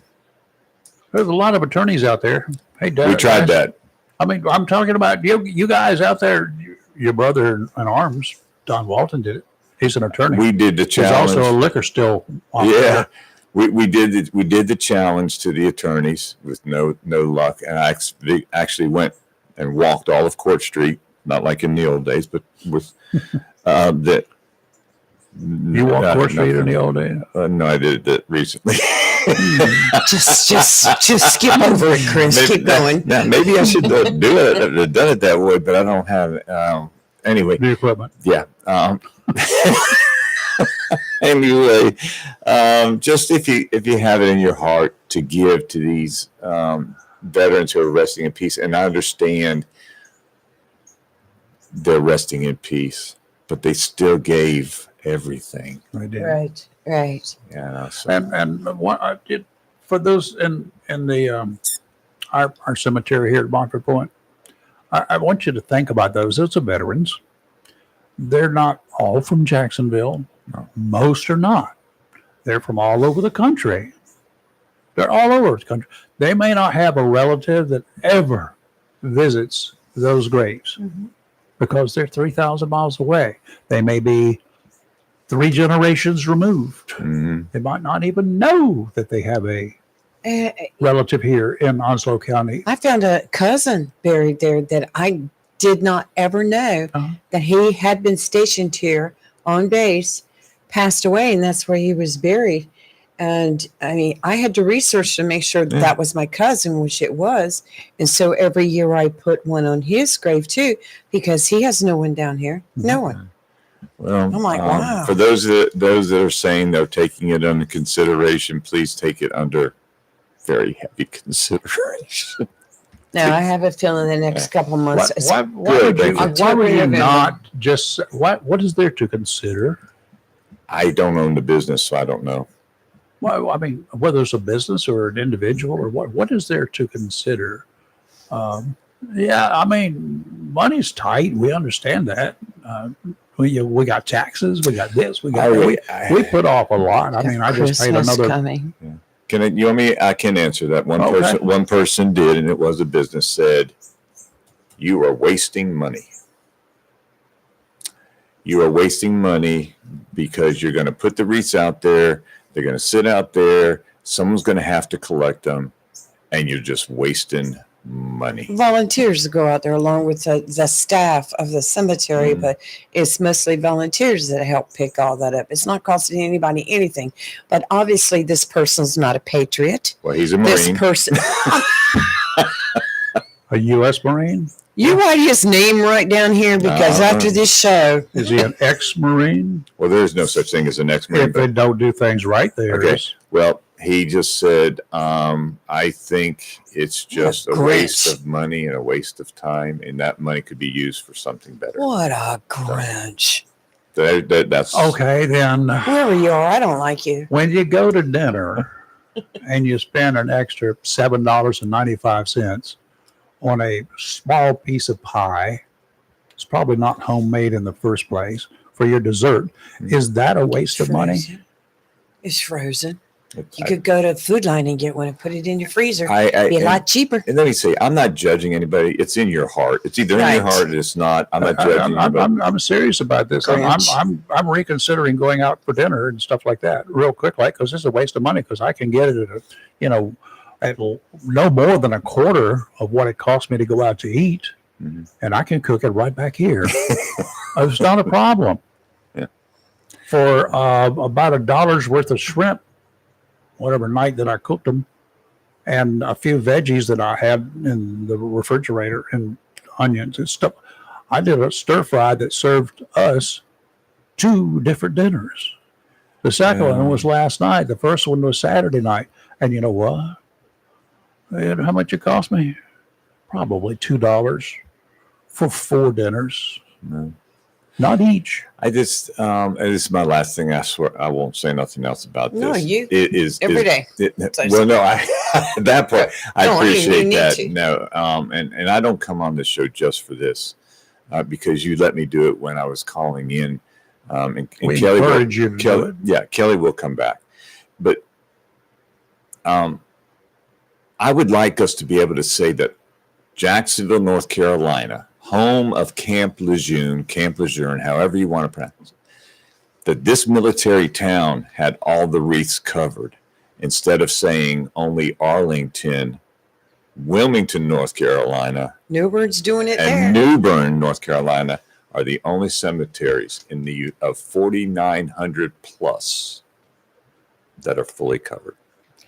a lot of attorneys out there. Hey, Doug, we tried that. I mean, I'm talking about you guys out there. Your brother in arms, Don Walton, did it. He's an attorney. We did the challenge. He's also a liquor still. Yeah, we did the challenge to the attorneys with no luck, and I actually went and walked all of Court Street, not like in the old days, but with that. You walked Court Street in the old days? No, I did that recently. just skip over it, Chris. Keep going. Maybe I should do it. Have done it that way, but I don't have it. Anyway, the equipment. Yeah. Anyway, just if you have it in your heart to give to these veterans who are resting in peace, and I understand they're resting in peace, but they still gave everything. They did. Right. Yeah. So. And what I did for those in the our cemetery here at Montford Point, I want you to think about those. Those are veterans. They're not all from Jacksonville. No. Most are not. They're from all over the country. They're all over the country. They may not have a relative that ever visits those graves because they're 3,000 miles away. They may be 3 generations removed. They might not even know that they have a relative here in Onslow County. I found a cousin buried there that I did not ever know that he had been stationed here on base, passed away, and that's where he was buried. And I mean, I had to research to make sure that was my cousin, which it was. And so every year I put one on his grave too, because he has no one down here. No one. Well, I'm like, wow. For those that are saying they're taking it under consideration, please take it under very heavy consideration. No, I have a feeling the next couple of months. Why would you not just? What is there to consider? I don't own the business, so I don't know. Well, I mean, whether it's a business or an individual, or what is there to consider? Yeah, I mean, money's tight. We understand that. We got taxes. We got this. We got we put off a lot. I mean, I just paid another. Coming. Yeah. You want me? I can answer that. One person did, and it was a business, said, "You are wasting money. You are wasting money because you're going to put the wreaths out there. They're going to sit out there. Someone's going to have to collect them, and you're just wasting money." Volunteers go out there along with the staff of the cemetery, but it's mostly volunteers that help pick all that up. It's not costing anybody anything. But obviously, this person's not a patriot. Well, he's a Marine. This person, A U.S. Marine? You write his name right down here because after this show, Is he an ex-Marine? Well, there's no such thing as an ex-Marine. If they don't do things right, there Okay. is. Well, he just said, I think it's just a Grinch. waste of money and a waste of time, and that money could be used for something better. what a Grinch. That's Okay, then Whoever you are, I don't like you. when you go to dinner and you spend an extra $7.95 on a small piece of pie, it's probably not homemade in the first place, for your dessert. Is that a waste of money? Frozen. It's frozen. You I- could go to Food Line and get one and put it in your freezer. I, Be a and, lot cheaper. and let me say, I'm not judging anybody. It's in your heart. It's either in your Right. heart or it's not. I'm not judging anybody. I'm serious about this. Grinch. I'm reconsidering going out for dinner and stuff like that real quick, like, because this is a waste of money, because I can get it at at no more than a quarter of what it costs me to go out to eat, Mhm. and I can cook it right back here. It's not a problem. Yeah. For about $1 worth of shrimp, whatever night that I cooked them, and a few veggies that I had in the refrigerator and onions and stuff, I did a stir fry that served us 2 different dinners. The second one was last night. The first one was Saturday night. And you know what? And how much it cost me? Probably $2 for 4 dinners. No. Not each. I just, and this is my last thing. I swear I won't say nothing else about this. No, you- It is every day. Well, no, at that point, I No, I mean, you appreciate need that. to. No, and I don't come on this show just for this, because you let me do it when I was calling in, and We Kelly will, encourage you to do it. yeah, Kelly will come back, but I would like us to be able to say that Jacksonville, North Carolina, home of Camp Lejeune, however you want to pronounce it, that this military town had all the wreaths covered instead of saying only Arlington, Wilmington, North Carolina, Newburn's doing it there. and New Bern, North Carolina are the only cemeteries in the of 4,900 plus that are fully covered.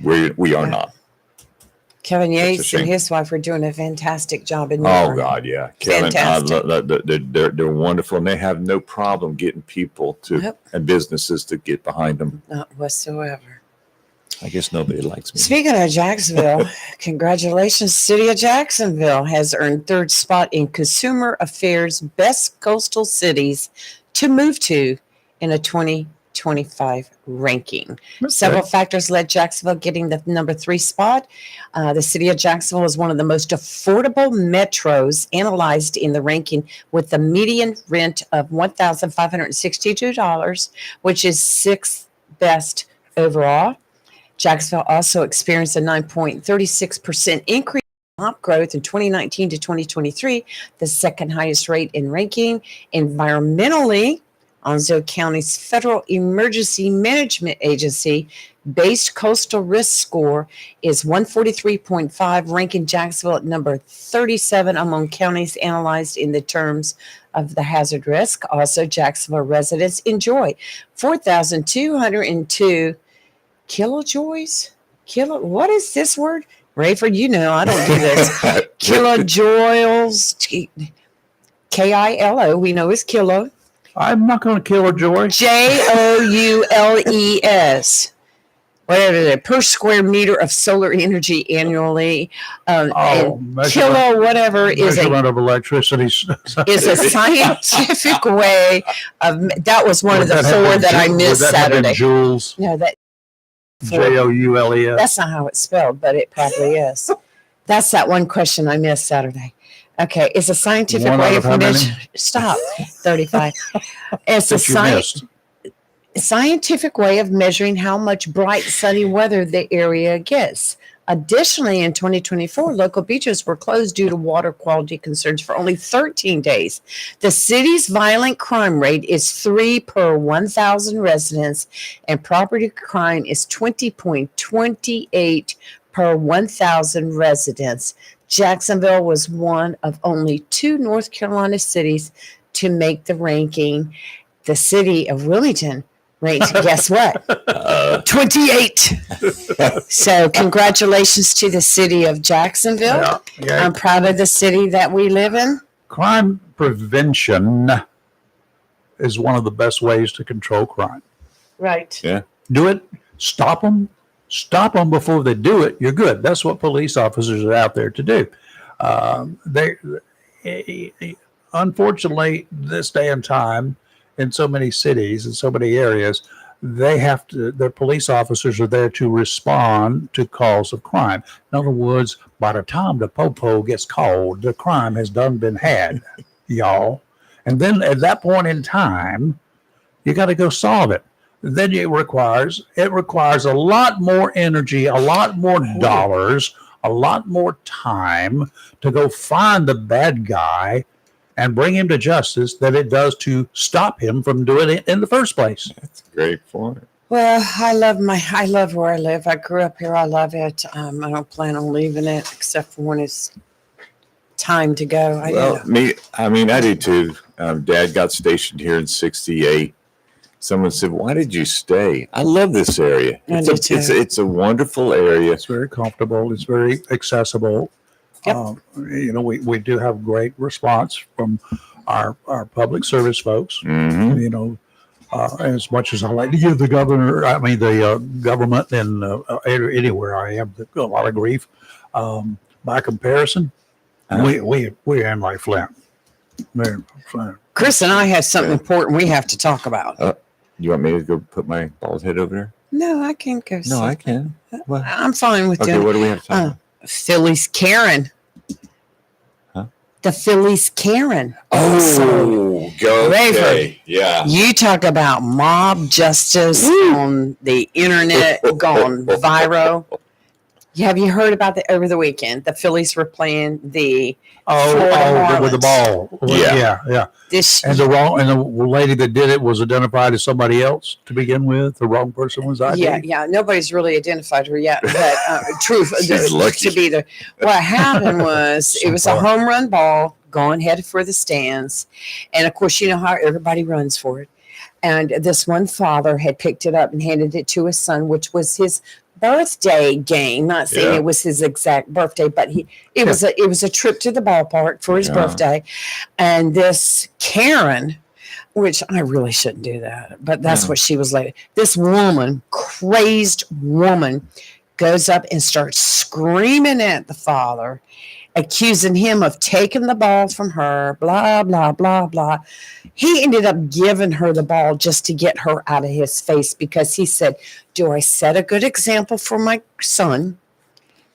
We are not. Kevin That's a Yates and shame. his wife are doing a fantastic job in Oh Newburn. God, yeah, Kevin, Fantastic. they're wonderful, and they have no problem getting people to Yep. and businesses to get behind them. Not whatsoever. I guess nobody likes me. Speaking of Jacksonville, congratulations. City of Jacksonville has earned 3rd spot in Consumer Affairs Best Coastal Cities to move to in a 2025 ranking. Several factors led Jacksonville getting the number 3 spot. The city of Jacksonville is one of the most affordable metros analyzed in the ranking, with the median rent of $1,562, which is 6th best overall. Jacksonville also experienced a 9.36% increase in job growth in 2019 to 2023, the second highest rate in ranking. Environmentally, Onslow County's Federal Emergency Management Agency based coastal risk score is 143.5, ranking Jacksonville at number 37 among counties analyzed in the terms of the hazard risk. Also, Jacksonville residents enjoy 4,202 kilojoules. What is this word? Rayford, you know, I don't do this. Kilojoules. Kilo, we know is kilo. I'm not going to kill her, Joy. Joules. Whatever it is, per square meter of solar energy annually. And kilo, whatever, is measurement of electricity. a scientific way of. That was one of the 4 that I missed Saturday. Joules. No, that. Joules. That's not how it's spelled, but it probably is. That's that one question I missed Saturday. Okay, it's a scientific One way out of of how many? measuring. Stop, 35. It's a That you missed. scientific way of measuring how much bright sunny weather the area gets. Additionally, in 2024, local beaches were closed due to water quality concerns for only 13 days. The city's violent crime rate is 3 per 1,000 residents, and property crime is 20.28 per 1,000 residents. Jacksonville was one of only 2 North Carolina cities to make the ranking. The city of Wilmington ranked, guess what? 28. So congratulations to the city of Jacksonville. Yeah, yeah. I'm proud of the city that we live in. Crime prevention is one of the best ways to control crime. Right. Yeah. Do it. Stop them before they do it. You're good. That's what police officers are out there to do. Unfortunately, this day and time, in so many cities and so many areas, their police officers are there to respond to calls of crime. In other words, by the time the popo gets called, the crime has been had, y'all. And then at that point in time, you got to go solve it. Then it requires a lot more energy, a lot more dollars, a lot more time to go find the bad guy and bring him to justice than it does to stop him from doing it in the first place. That's a great point. Well, I love where I live. I grew up here. I love it. I don't plan on leaving it except for when it's time to go. I do too. Dad got stationed here in '68. Someone said, "Why did you stay?" I love this area. It's a wonderful area. It's very comfortable. It's very accessible. Yep. We do have great response from our public service folks. Mm-hmm. As much as I like to give the government and anywhere I have a lot of grief, by comparison, we're in like Flint. Chris and I have something important we have to talk about. You want me to go put my bald head over there? No, I can go. No, I can. What? I'm fine with Okay, doing. what do we have to talk about? Philly's Karen. Huh? The Philly's Karen. Oh, go. Okay. Yeah. You talk about mob justice on the internet gone viral. Have you heard about that over the weekend? The Phillies were playing the with the ball. Yeah. And the lady that did it was identified as somebody else to begin with. The wrong person was ID. Yeah. Nobody's really identified her yet, but truth She's lucky. to be the. What happened was it was a home run ball going headed for the stands, and of course you know how everybody runs for it. And this one father had picked it up and handed it to his son, which was his birthday game. Not saying it was his exact birthday, but it was a trip to the ballpark for his birthday. And this Karen, which I really shouldn't do that, but that's what she was like. This woman, crazed woman, goes up and starts screaming at the father, accusing him of taking the ball from her, blah, blah, blah, blah. He ended up giving her the ball just to get her out of his face because he said, do I set a good example for my son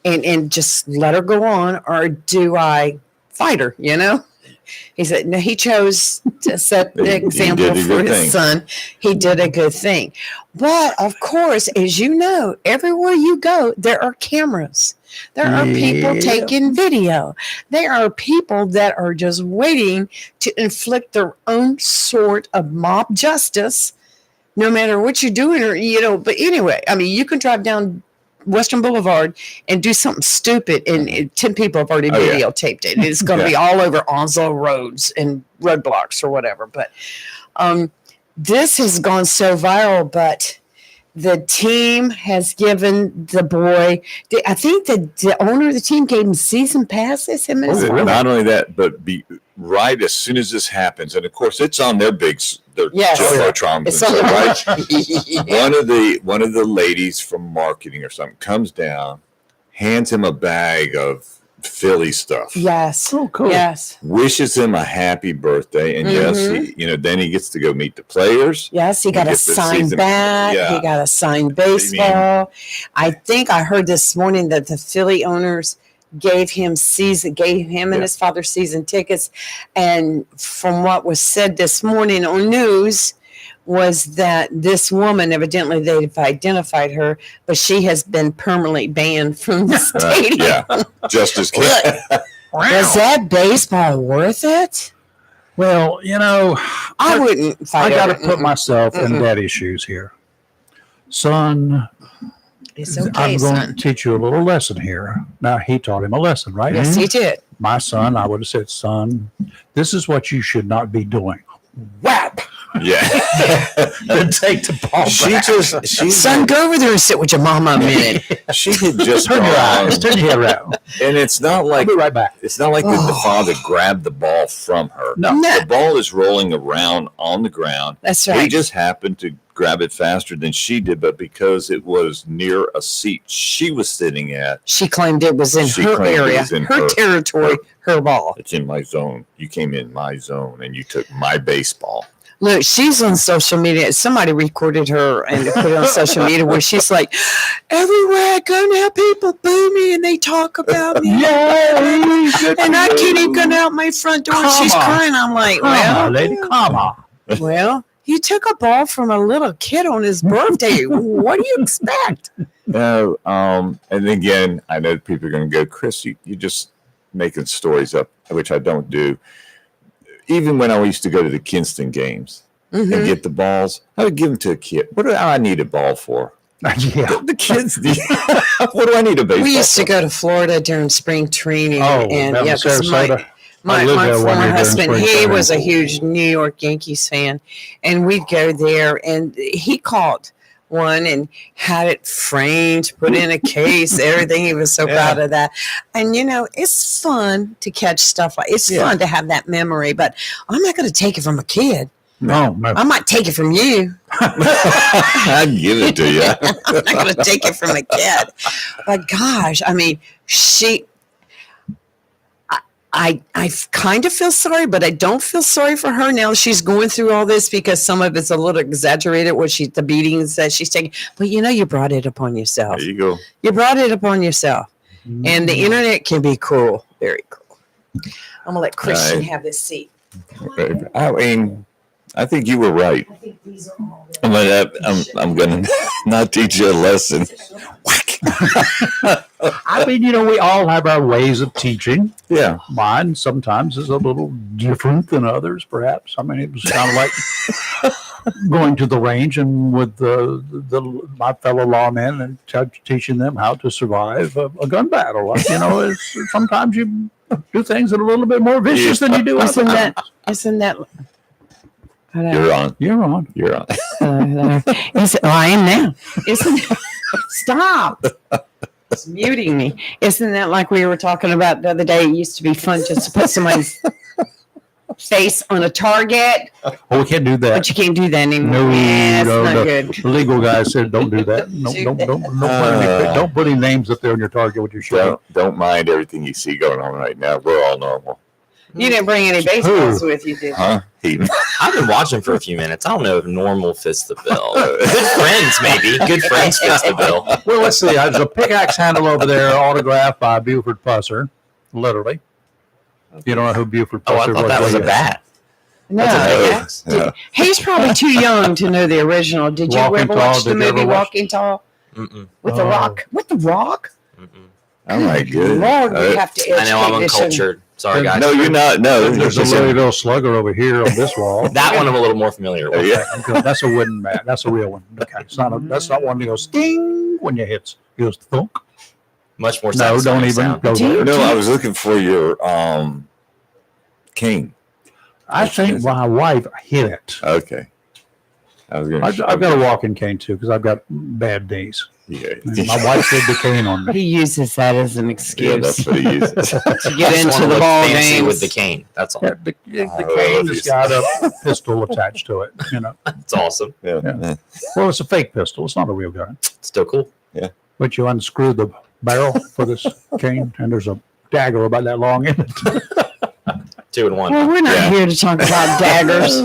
and just let her go on, or do I fight her, He said, no, he chose to set the example for his son. He did a good thing. But, of course, as you know, everywhere you go, there are cameras. There are people taking video. There are people that are just waiting to inflict their own sort of mob justice, no matter what you're doing, but anyway, you can drive down Western Boulevard and do something stupid, and 10 people have already videotaped it. It's going to be all over Onslow roads and roadblocks or whatever. But this has gone so viral, but the team has given the boy, I think the owner of the team gave him season passes. Not only that, but right as soon as this happens, and of course it's on their Jumbotrons. One of the ladies from marketing or something comes down, hands him a bag of Philly stuff. Yes. Oh, cool. Yes. Wishes him a happy birthday, and then he gets to go meet the players. Yes, he got a signed bat. Yeah. He got a signed baseball. I think I heard this morning that the Philly owners gave him and his father season tickets. And from what was said this morning on news was that this woman, evidently they've identified her, but she has been permanently banned from the stadium. Justice King. Was that baseball worth it? Well, I wouldn't fight. I got to put myself in daddy's shoes here. Son, it's okay, I'm going to teach you a little lesson here. Now, he taught him a lesson, right? Yes, he did. My son, I would have said, son, this is what you should not be doing. Whap! Yeah. Then take the ball back. Son, go over there and sit with your mama a minute. She had just Turn your gone, eyes. Turn your head around. and it's not I'll like be right back. the father grabbed the ball from her. No. No, The ball is rolling around on the ground. that's He right. just happened to grab it faster than she did, but because it was near a seat she was sitting at, She claimed it was in She her claimed it area, was in her territory, her ball. it's in my zone. You came in my zone and you took my baseball. Look, she's on social media. Somebody recorded her and put it on social media where she's like, everywhere I go now, people boo me and they talk about me. And I can't even go out my front door. Come She's on. crying. I'm like, Come well, on, lady. Come on. well, you took a ball from a little kid on his birthday. What do you expect? No, and again, I know people are going to go, Chris, you're just making stories up, which I don't do. Even when I used to go to the Kinston games and Mhm. get the balls, I would give them to a kid. What do I need a ball for? Yeah. The kids need. What do I need a baseball? We used to for? go to Florida during spring training. Oh, and down in yeah, 'cause Sarasota. I my lived there one former year during husband, spring he training. was a huge New York Yankees fan, and we'd go there, and he caught one and had it framed, put in a case, everything. He was so Yeah. proud of that. And it's fun to catch stuff like it's Yeah. fun to have that memory, but I'm not going to take it from a kid. No, no. I might take it from you. I'd give it to you. I'm not going to take it from a kid. But gosh, I mean, I kind of feel sorry, but I don't feel sorry for her now. She's going through all this because some of it's a little exaggerated, the beatings that she's taking. But you brought it upon yourself. There you go. You brought it upon yourself. And the internet can be cruel, very cruel. I'm going to let Christian Right. have this seat. I mean, I think you were right. I think these are all I'm going to not teach you a lesson. I mean, we all have our ways of teaching. Yeah. Mine sometimes is a little different than others, perhaps. I mean, it was kind of like going to the range and with my fellow lawmen and teaching them how to survive a gun battle. Sometimes you do things that are a little bit more vicious than you do. Isn't other times. that? You're on. You're on. You're on. I am now. Isn't stop. It's muting me. Isn't that like we were talking about the other day? It used to be fun just to put somebody's face on a target, Oh, we can't do that. but you can't do that anymore. No, That's no, not no. good. The legal guy said, "Don't do that. No, don't put any names up there on your target with your show." Don't mind everything you see going on right now. We're all normal. You didn't bring any baseballs with you, did you? Huh? I've been watching for a few minutes. I don't know if normal fits the bill. Good friends, maybe. Good friends fits the bill. Well, let's see. There's a pickaxe handle over there, autographed by Buford Pusser, literally. You don't know who Buford Oh, I Pusser thought that was a bat. No, That's Yeah. he's probably too young to know the original. Did you Walking ever Tall, watch the did you ever movie watch- Walking Tall Mm-mm. with the Oh. Rock? With the Rock? Mm-mm. Oh my goodness. Lord, we have to. I know I'm educate this young- uncultured. Sorry, guys. No, you're not. No, There's a Louisville Slugger over here on this wall. That one I'm a little more familiar with. Yeah. Okay, that's a wooden bat. That's a real one. Okay, that's not one that goes ding when you hits. It goes thunk. Much more No, satisfying don't even sound. go Do you- there. No, I was looking for your cane. I think my wife hit it. Okay. I was gonna. I've got a walking cane too because I've got bad knees. Yeah. And my wife slid the cane on me. He uses that as an Yeah, excuse that's what he uses. to I get just into wanna the look ball fancy games. with the cane. That's all. Yeah, the Oh, cane has yes. got a pistol attached to it. It's awesome. Yeah. Yeah. Well, it's a fake pistol. It's not a real gun. Still cool. But you unscrew the barrel for this cane, and there's a dagger about that long in it. 2 in 1. Well, we're not Yeah. here to talk about daggers.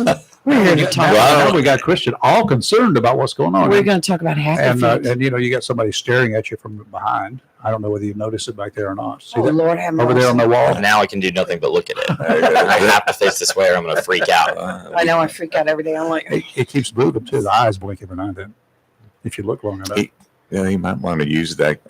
We're here to talk. Now we got Christian all concerned about what's going on. We're going to talk about happy And feet. you got somebody staring at you from behind. I don't know whether you notice it back there or not. See Oh, that Lord have over there on mercy. the wall? Now I can do nothing but look at it. I have to face this way or I'm going to freak out. I know I freak out every day. I'm like, It keeps moving too. The eyes blink every now and then. If you look long enough. Yeah, he might want to use that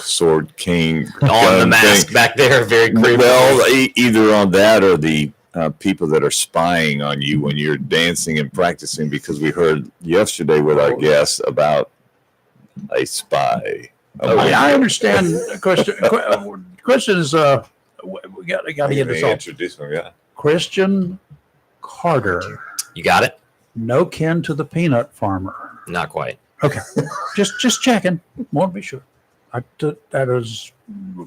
sword cane On the gun mask thing. back there, very creepy. Well, either on that or the people that are spying on you when you're dancing and practicing, because we heard yesterday with our guests about a spy. Oh, I, yeah. I understand. Christian is we got to get this off. Introduce him, yeah. Christian Carter. You got it? No kin to the peanut farmer. Not quite. Okay, just checking. Want to be sure. That is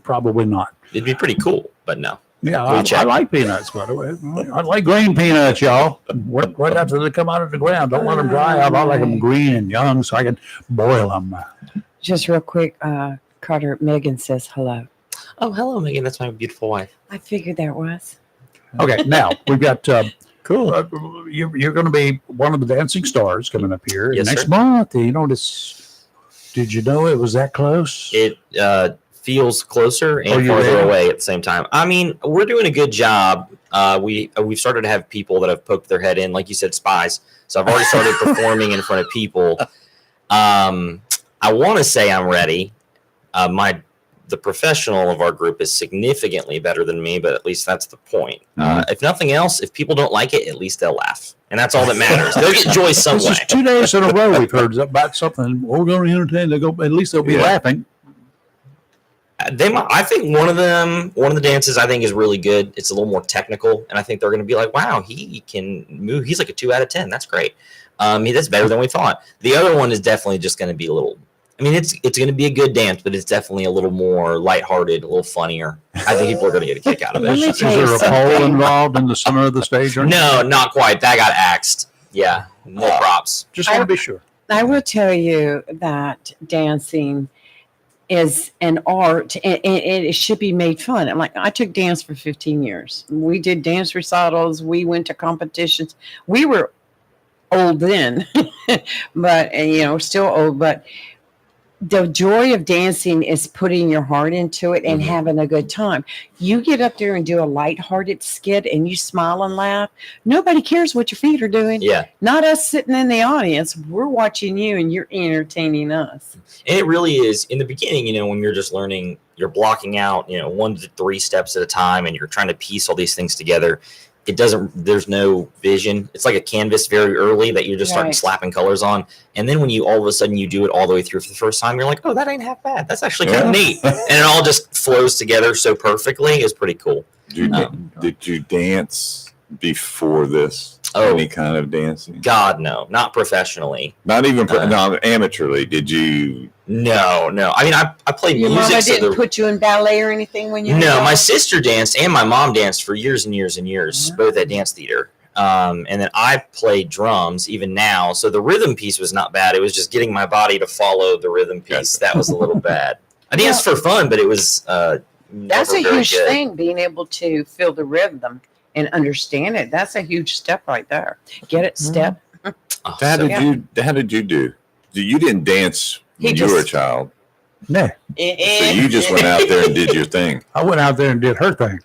probably not. It'd be pretty cool, but no. Yeah, We I check. like peanuts, by the way. I like green peanuts, y'all. Right after they come out of the ground. Don't let them dry out. I like them green and young so I can boil them. Just real quick, Carter, Megan says hello. Oh, hello, Megan. That's my beautiful wife. I figured that was. Okay, now we've got Cool. you're going to be one of the dancing stars coming up here Yes, next sir. month. You know this. Did you know it was that close? It feels closer and Are you farther ready? away at the same time. I mean, we're doing a good job. We've started to have people that have poked their head in, like you said, spies. So I've already started performing in front of people. I want to say I'm ready. The professional of our group is significantly better than me, but at least that's the point. If nothing else, if people don't like it, at least they'll laugh, and that's all that matters. They'll get joy some This way. is 2 days in a row we've heard about something. We're going to entertain. They go. At least they'll be Yeah. laughing. I think one of the dances I think is really good. It's a little more technical, and I think they're going to be like, "Wow, he can move. He's like a 2 out of 10. That's great. That's better than we thought." The other one is definitely just going to be a little. I mean, it's going to be a good dance, but it's definitely a little more lighthearted, a little funnier. I think people are going to get a kick out of Let me it. Is tell you there a pole something. involved in the center of the stage? Or anything? No, not quite. That got axed. Yeah, no props. Just want to be sure. I will tell you that dancing is an art and it should be made fun. I'm like, I took dance for 15 years. We did dance recitals. We went to competitions. We were old then, but, still old, but the joy of dancing is putting your heart into it and having a good time. You get up there and do a lighthearted skit and you smile and laugh. Nobody cares what your feet are doing. Yeah. Not us sitting in the audience. We're watching you and you're entertaining us. And it really is in the beginning, when you're just learning, you're blocking out, 1 to 3 steps at a time and you're trying to piece all these things together. There's no vision. It's like a canvas very early that you're just starting Right. slapping colors on. And then when you all of a sudden you do it all the way through for the first time, you're like, oh, that ain't half bad. That's actually kind of neat. And it all just flows together so perfectly. It's pretty cool. Did you dance before this? Oh. Any kind of dancing? God, no, not professionally. Not even no, amateurly. Did you? No. I mean, I play Your music. mama so didn't put you in ballet or anything when you were No, young? my sister danced and my mom danced for years and years and years, both at dance theater. And then I played drums even now. So the rhythm piece was not bad. It was just getting my body to follow the rhythm piece. That was a little bad. I danced for fun, but it was That's never a very huge good. thing, being able to feel the rhythm and understand it. That's a huge step right there. Get it? Step. Oh, How so- did you do? You didn't dance He when you were a just- child. Nah, So you just went out there and did your thing. I went out there and did her thing.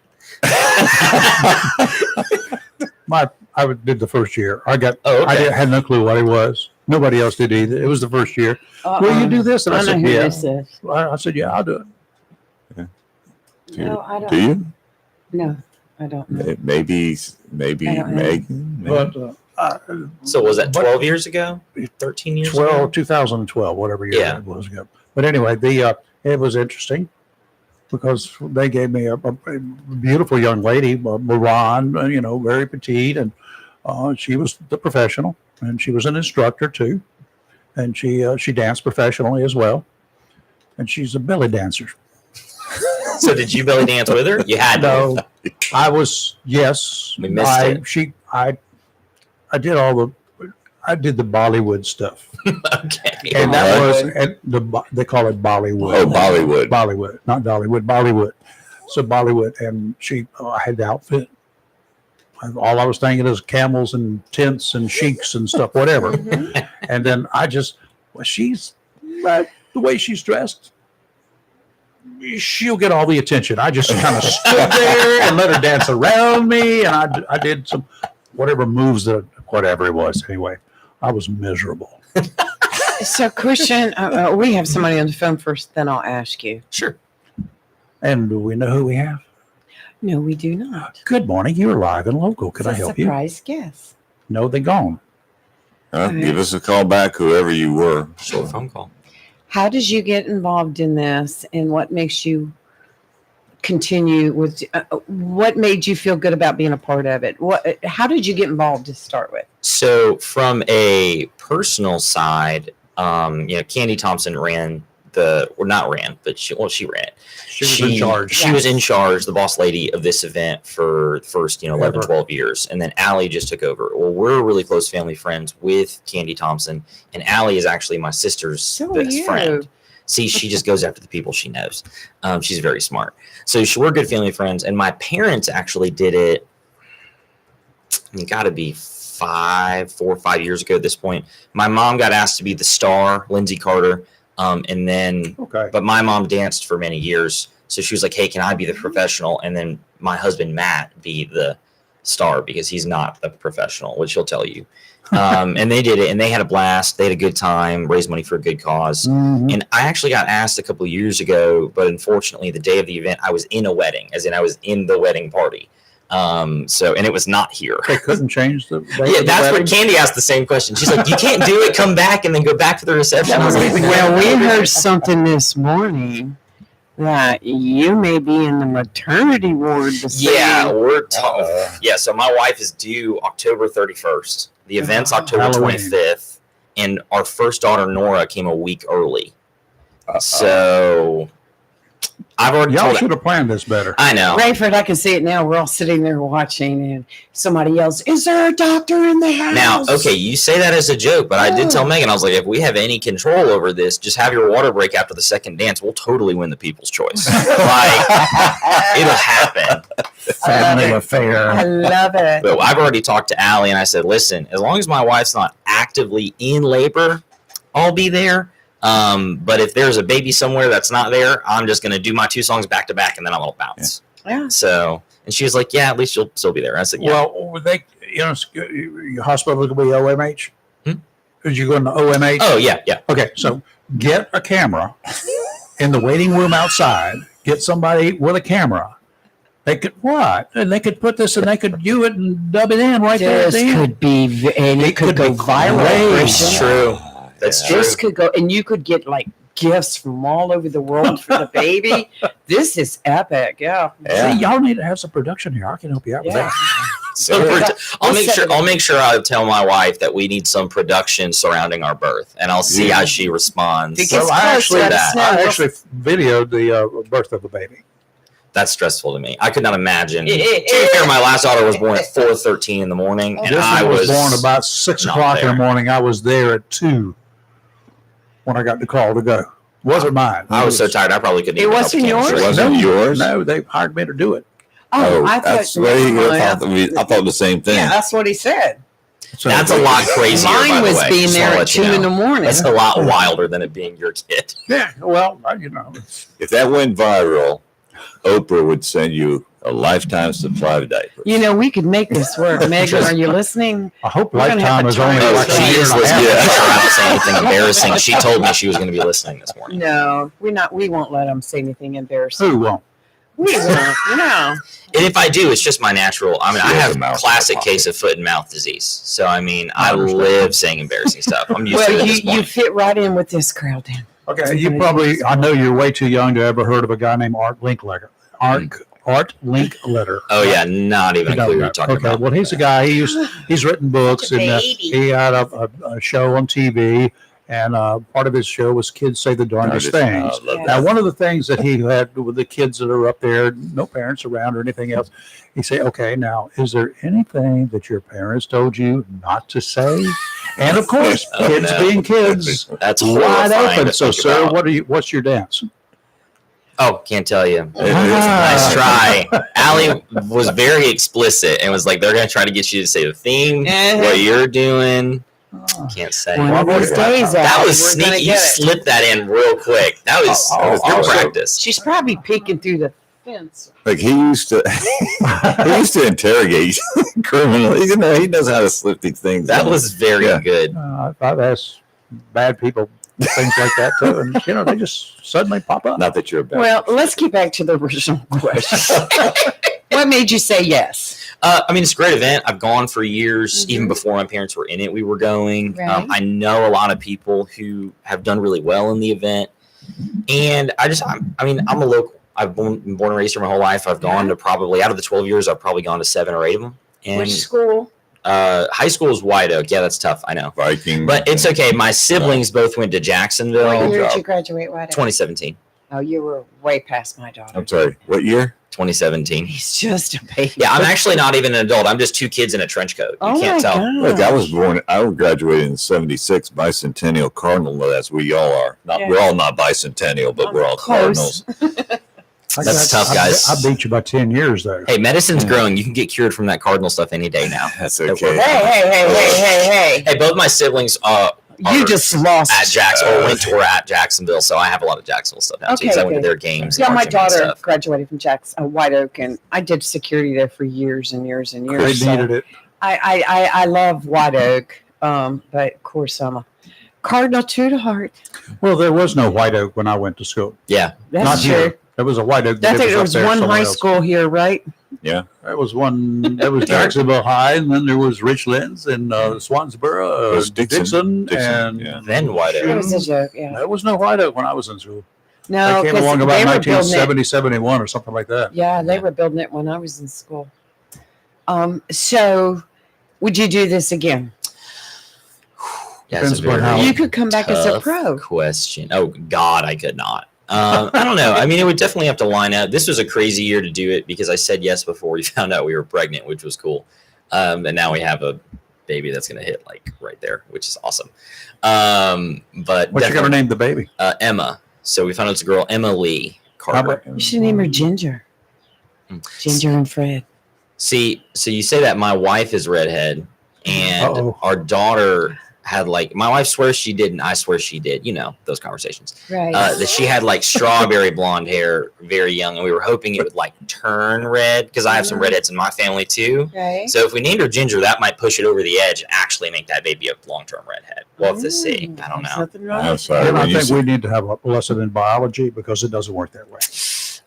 I did the first year. Oh, okay. Had no clue what it was. Nobody else did either. It was the first year. Will you do this? And I I know said, who yeah. this is. I said, yeah, I'll do it. No, I don't. Do you? No, I don't know. Maybe I don't know. Megan. But So was that But- 12 years ago? 13 years ago? 2012, whatever year Yeah. it was ago. But anyway, it was interesting because they gave me a beautiful young lady, Moran, very petite, and she was the professional, and she was an instructor too, and she danced professionally as well, and she's a belly dancer. So did you belly dance with her? You had to. No, I was yes. We missed it. I did the Bollywood stuff. Okay. And that What? was they call it Bollywood. Oh, Bollywood. Bollywood, not Dollywood, Bollywood. So Bollywood, and I had the outfit. All I was thinking is camels and tents and sheiks and stuff, whatever. And then she's the way she's dressed. She'll get all the attention. I just kind of stood there and let her dance around me, and I did some whatever moves whatever it was. Anyway, I was miserable. So, Christian, we have somebody on the phone first, then I'll ask you. Sure. And do we know who we have? No, we do not. Good morning. You're live and local. Could I help you? Surprise guest. No, they're gone. Give us a call back, whoever you were. Short phone call. How did you get involved in this, and what makes you continue with, what made you feel good about being a part of it? How did you get involved to start with? So from a personal side, Candy Thompson ran but she ran it. She was in charge. She was in charge, the boss lady of this event for the first, 11, 12 years. And then Allie just took over. Well, we're really close family friends with Candy Thompson, and Allie is actually my sister's best friend. See, she just goes after the people she knows. She's very smart. So we're good family friends. And my parents actually did it, got to be 4 or 5 years ago at this point. My mom got asked to be the star, Lindsay Carter. And then, but my mom danced for many years. So she was like, hey, can I be the professional? And then my husband, Matt, be the star because he's not the professional, which he'll tell you. And they did it and they had a blast. They had a good time, raised money for a good cause. Mm-hmm. And I actually got asked a couple of years ago, but unfortunately the day of the event, I was in a wedding, as in I was in the wedding party. And it was not here. They couldn't change the yeah, that's what Candy asked the same question. She's like, you can't do it, come back and then go back to the reception. Well, we heard something this morning that you may be in the maternity ward. Yeah, we're yeah, so my wife is due October 31st. The event's October 25th, and our first daughter Nora came a week early. So I've already y'all should have planned this better. I know. Rayford, I can see it now. We're all sitting there watching, and somebody yells, "Is there a doctor in the house?" Now, okay, you say that as a joke, but I did tell Megan, I was like, if we have any control over this, just have your water break after the second dance. We'll totally win the People's Choice. Like, it'll happen. Family affair. I love it. But I've already talked to Allie, and I said, listen, as long as my wife's not actively in labor, I'll be there. But if there's a baby somewhere that's not there, I'm just going to do my 2 songs back to back and then I'm going to bounce. Yeah. So, and she was like, yeah, at least you'll still be there. I said, yeah. Well, your hospital could be OMH. Did you go into OMH? Oh, yeah. Okay. So get a camera in the waiting room outside, get somebody with a camera. They could and they could put this and they could view it and dub it in right there. This could be, and it could go viral. That's true. That's true. This could go, and you could get like gifts from all over the world for the baby. This is epic. Yeah. See, y'all need to have some production here. I can help you out with that. So I'll make sure I tell my wife that we need some production surrounding our birth, and I'll see how she responds. Well, I actually videoed the birth of the baby. That's stressful to me. I could not imagine. To be fair, my last daughter was born at 4:13 in the morning, and I was born about 6 o'clock in the morning. I was there at 2 when I got the call to go. Wasn't mine. I was so tired. I probably couldn't. It wasn't yours. It wasn't yours. No, they hired me to do it. Oh, I that's thought. I thought the same thing. Yeah, that's what he said. So that's a lot crazier. Mine was being there at 2 in the morning. That's a lot wilder than it being your kid. Yeah, well, if that went viral, Oprah would send you a lifetime supply of diapers. We could make this work. Megan, are you listening? I hope Lifetime is only like a She year is and a listening. half. I don't say anything embarrassing. She told me she was going to be listening this morning. No, we're not. We won't let them say anything embarrassing. Who won't? We won't. No. And if I do, it's just my natural. I mean, I have mouth classic case of foot and mouth disease. So, I mean, I live saying embarrassing stuff. I'm used to it at this point. You fit right in with this crowd then. Okay, I know you're way too young to ever heard of a guy named Art Linkletter. Art Linkletter. Oh yeah, not even a clue what you're talking about. Well, he's a guy. He's written books, and he had a show on TV, and part of his show was Kids Say the Darndest Things. Now, one of the things that he had with the kids that are up there, no parents around or anything else, he said, "Okay, now, is there anything that your parents told you not to say?" And of course, kids being kids, that's wide horrifying open. So, sir, what's your dance? Oh, can't tell you. Nice try. Allie was very explicit and was like, they're going to try to get you to say the theme, what you're doing. Can't say. One of those days, that was sneaky. You slipped that in real quick. That was good practice. She's probably peeking through the fence. Like he used to interrogate criminals. He knows how to slip these things. That was very good. I've asked bad people things like that too, and they just suddenly pop up. Not that you're a bad Well, let's get back to the original question. What made you say yes? I mean, it's a great event. I've gone for years, even before my parents were in it. We were going. Right. I know a lot of people who have done really well in the event, and I'm a local. I've been born and raised here my whole life. I've gone to probably, out of the 12 years, I've probably gone to 7 or 8 of them. And Which school? high school is White Oak. Yeah, that's tough. I know. Viking. But it's okay. My siblings both went to Jacksonville. What year job. did you graduate? What? 2017. Oh, you were way past my daughter. I'm sorry. What year? 2017. He's just a baby. Yeah, I'm actually not even an adult. I'm just 2 kids in a trench coat. You Oh can't my tell. God. Look, I graduated in '76, bicentennial Cardinal, as we all are. Yeah. We're all not bicentennial, but we're all Close. Cardinals. That's tough, guys. I beat you by 10 years there. Hey, medicine's growing. You can get cured from that cardinal stuff any day now. That's Don't okay. worry. Hey. Hey, both my siblings You just lost. at Jacksonville, went to or at Jacksonville, so I have a lot of Jacksonville stuff now too. Okay, Because I went to good. their games. Yeah, and my marching and daughter stuff. graduated from White Oak, and I did security there for years and years and years. They So needed it. I love White Oak, but of course I'm a Cardinal too to heart. Well, there was no White Oak when I went to school. Yeah, That's Not true. here. There was a White Oak. I but think there up was there one somewhere high else. school here, right? There was one. There was Jacksonville High, and then there was Richlands and Swansboro, There's Dixon, and yeah. then White Oak. It was a joke. Yeah. there was no White Oak when I was in school. No, I came because along they about were building it. 1970, 71 or something like that. Yeah, they were building it when I was in school. So, would you do this again? Yeah, it's a Depends upon very how- You could come back as a tough pro. question. Oh God, I could not. I don't know. I mean, it would definitely have to line up. This was a crazy year to do it because I said yes before we found out we were pregnant, which was cool. And now we have a baby that's going to hit like right there, which is awesome. But What you gonna name the baby? Emma. So we found out it's a girl, Emma Lee Carter. You should name her Ginger. Ginger and Fred. See, so you say that my wife is redhead, and Uh-oh. our daughter had like, my wife swears she did, and I swear she did. You know those conversations. Right. That she had like strawberry blonde hair, very young, and we were hoping it would like turn red because I have some redheads in my family too. Okay. So if we named her Ginger, that might push it over the edge and actually make that baby a long-term redhead. We'll have to see. I don't There's know. nothing wrong I'm with sorry. And I when you think said- we need to have a lesson in biology because it doesn't work that way.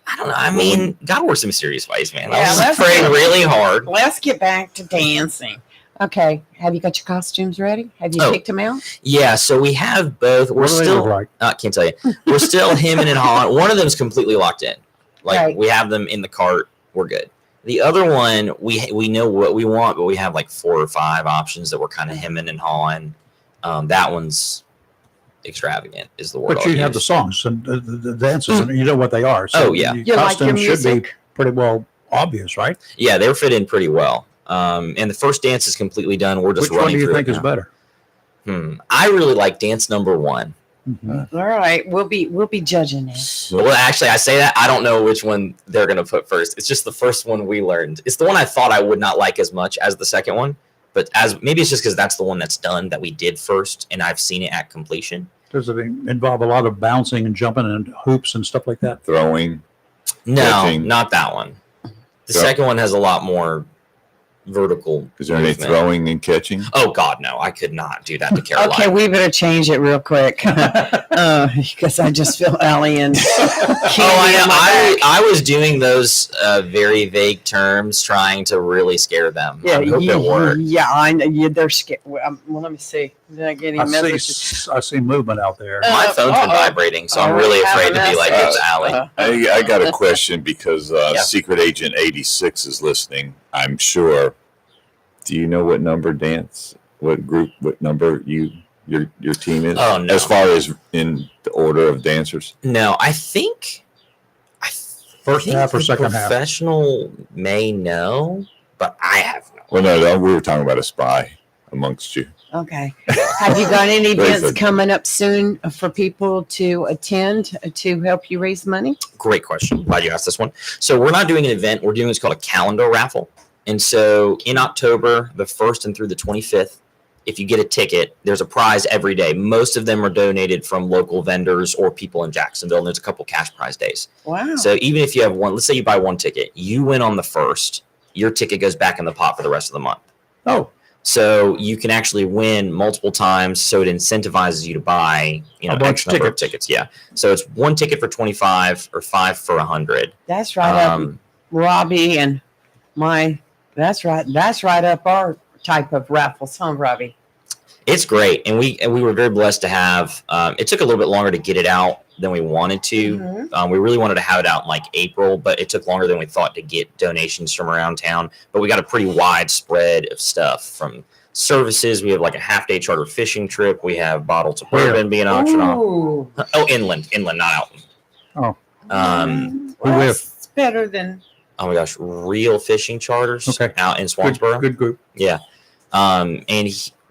I don't know. I mean, God works in mysterious ways, man. Yeah, I was that's praying good. really hard. Let's get back to dancing. Okay. Have you got your costumes ready? Have you Oh. picked them out? Yeah, so we have both. We're What do they still, look like? can't tell you. We're still hemming and hawing. One of them's completely locked in. Like Right. we have them in the cart. We're good. The other one, we know what we want, but we have like 4 or 5 options that we're kind of hemming and hawing. That one's extravagant, is the word. But I'll you have the use. songs and the dances, and you know what they are. So Oh, yeah. the You like your costumes should be music? pretty well obvious, right? Yeah, they're fit in pretty well. And the first dance is completely done. We're just Which one running do you through think it is now. better? I really like dance number 1. Mhm. All right. We'll be judging it. So- Well, actually, I say that I don't know which one they're going to put first. It's just the first one we learned. It's the one I thought I would not like as much as the second one, but as maybe it's just because that's the one that's done that we did first, and I've seen it at completion. Does it involve a lot of bouncing and jumping and hoops and stuff like that? throwing. No, Catching. not that one. The Yeah. second one has a lot more vertical. Is there any movement. throwing and catching? Oh God, no! I could not do that to Caroline. Okay, we better change it real quick because I just feel alien. Oh, I know. I was doing those very vague terms, trying to really scare them. Yeah, I hope it worked. yeah, I know. Yeah, they're scared. Well, let me see. Did I get any messages? I see movement out there. My phone's been Uh-oh. vibrating, so I'm Oh, really we have afraid a to be like message. it's Allie. I got a question because Yeah. Secret Agent 86 is listening, I'm sure. Do you know what number dance, what group, what number your team is? Oh, no. As far as in the order of dancers? No, I think First half or the second half? professional may know, but I have no. Well, no, we were talking about a spy amongst you. Okay. Have you got any Very events good. coming up soon for people to attend to help you raise money? Great question. Glad you asked this one. So we're not doing an event. We're doing what's called a calendar raffle. And so in October, the 1st and through the 25th, if you get a ticket, there's a prize every day. Most of them are donated from local vendors or people in Jacksonville, and there's a couple cash prize days. Wow. So even if you have one, let's say you buy one ticket, you win on the 1st, your ticket goes back in the pot for the rest of the month. Oh, So you can actually win multiple times. So it incentivizes you to buy, A bunch X of number of tickets. tickets. Yeah. So it's 1 ticket for 25 or 5 for 100. That's right up Um, Robbie and my. That's right up our type of raffles, huh, Robbie? It's great, and we were very blessed to have. It took a little bit longer to get it out than we wanted to. Mhm. We really wanted to have it out in like April, but it took longer than we thought to get donations from around town. But we got a pretty wide spread of stuff from services. We have like a half-day charter fishing trip. We have bottles of Where? bourbon being auctioned off. Ooh. Oh, inland, not Alton. Oh. Well, with? that's better than. Oh my gosh, real fishing charters Okay. out in Good, Swansboro. good group. Yeah.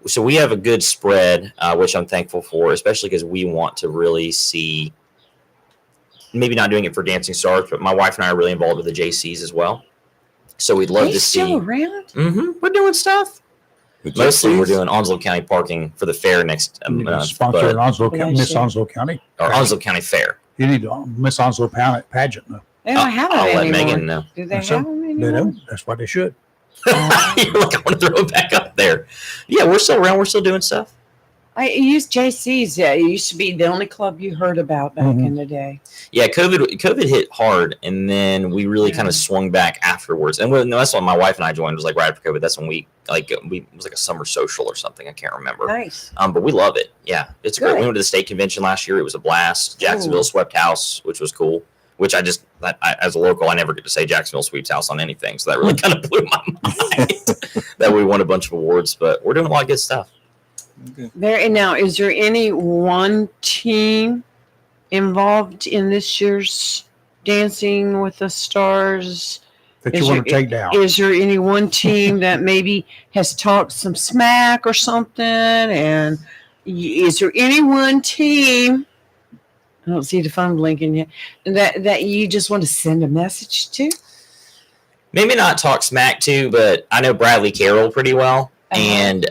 So we have a good spread, which I'm thankful for, especially because we want to really see, maybe not doing it for Dancing Stars, but my wife and I are really involved with the JCs as well. So we'd love They to still see. around? We're doing stuff. The Mostly we're gypsies? doing Onslow County parking for the fair next You need to month, sponsor but- an Onslow, Bless Miss you. Onslow County. or Onslow County Fair. You need to Miss Onslow pageant. No, They don't have it I'll let anymore. Megan know. Do they So, have them they anymore? don't. That's what they should. You're like, I want to throw it back up there. Yeah, we're still around. We're still doing stuff. I used JC's. Yeah, it used to be the only club you heard about back Mhm. in the day. Yeah, COVID hit hard, and then we really kind of swung back afterwards. And that's when my wife and I joined. Was like right after COVID. That's when we it was like a summer social or something. I can't remember. Nice. But we love it. Yeah, it's great. Good. We went to the state convention last year. It was a blast. Jacksonville Ooh. swept house, which was cool. Which I as a local, I never get to say Jacksonville sweeps house on anything. So that really kind of blew my mind that we won a bunch of awards. But we're doing a lot of good stuff. There and now, is there any one team involved in this year's Dancing with the Stars? That you Is want to there- take down. Is there any one team that maybe has talked some smack or something? And is there any one team? I don't see the phone blinking yet. That you just want to send a message to? Maybe not talk smack to, but I know Bradley Carroll pretty well. And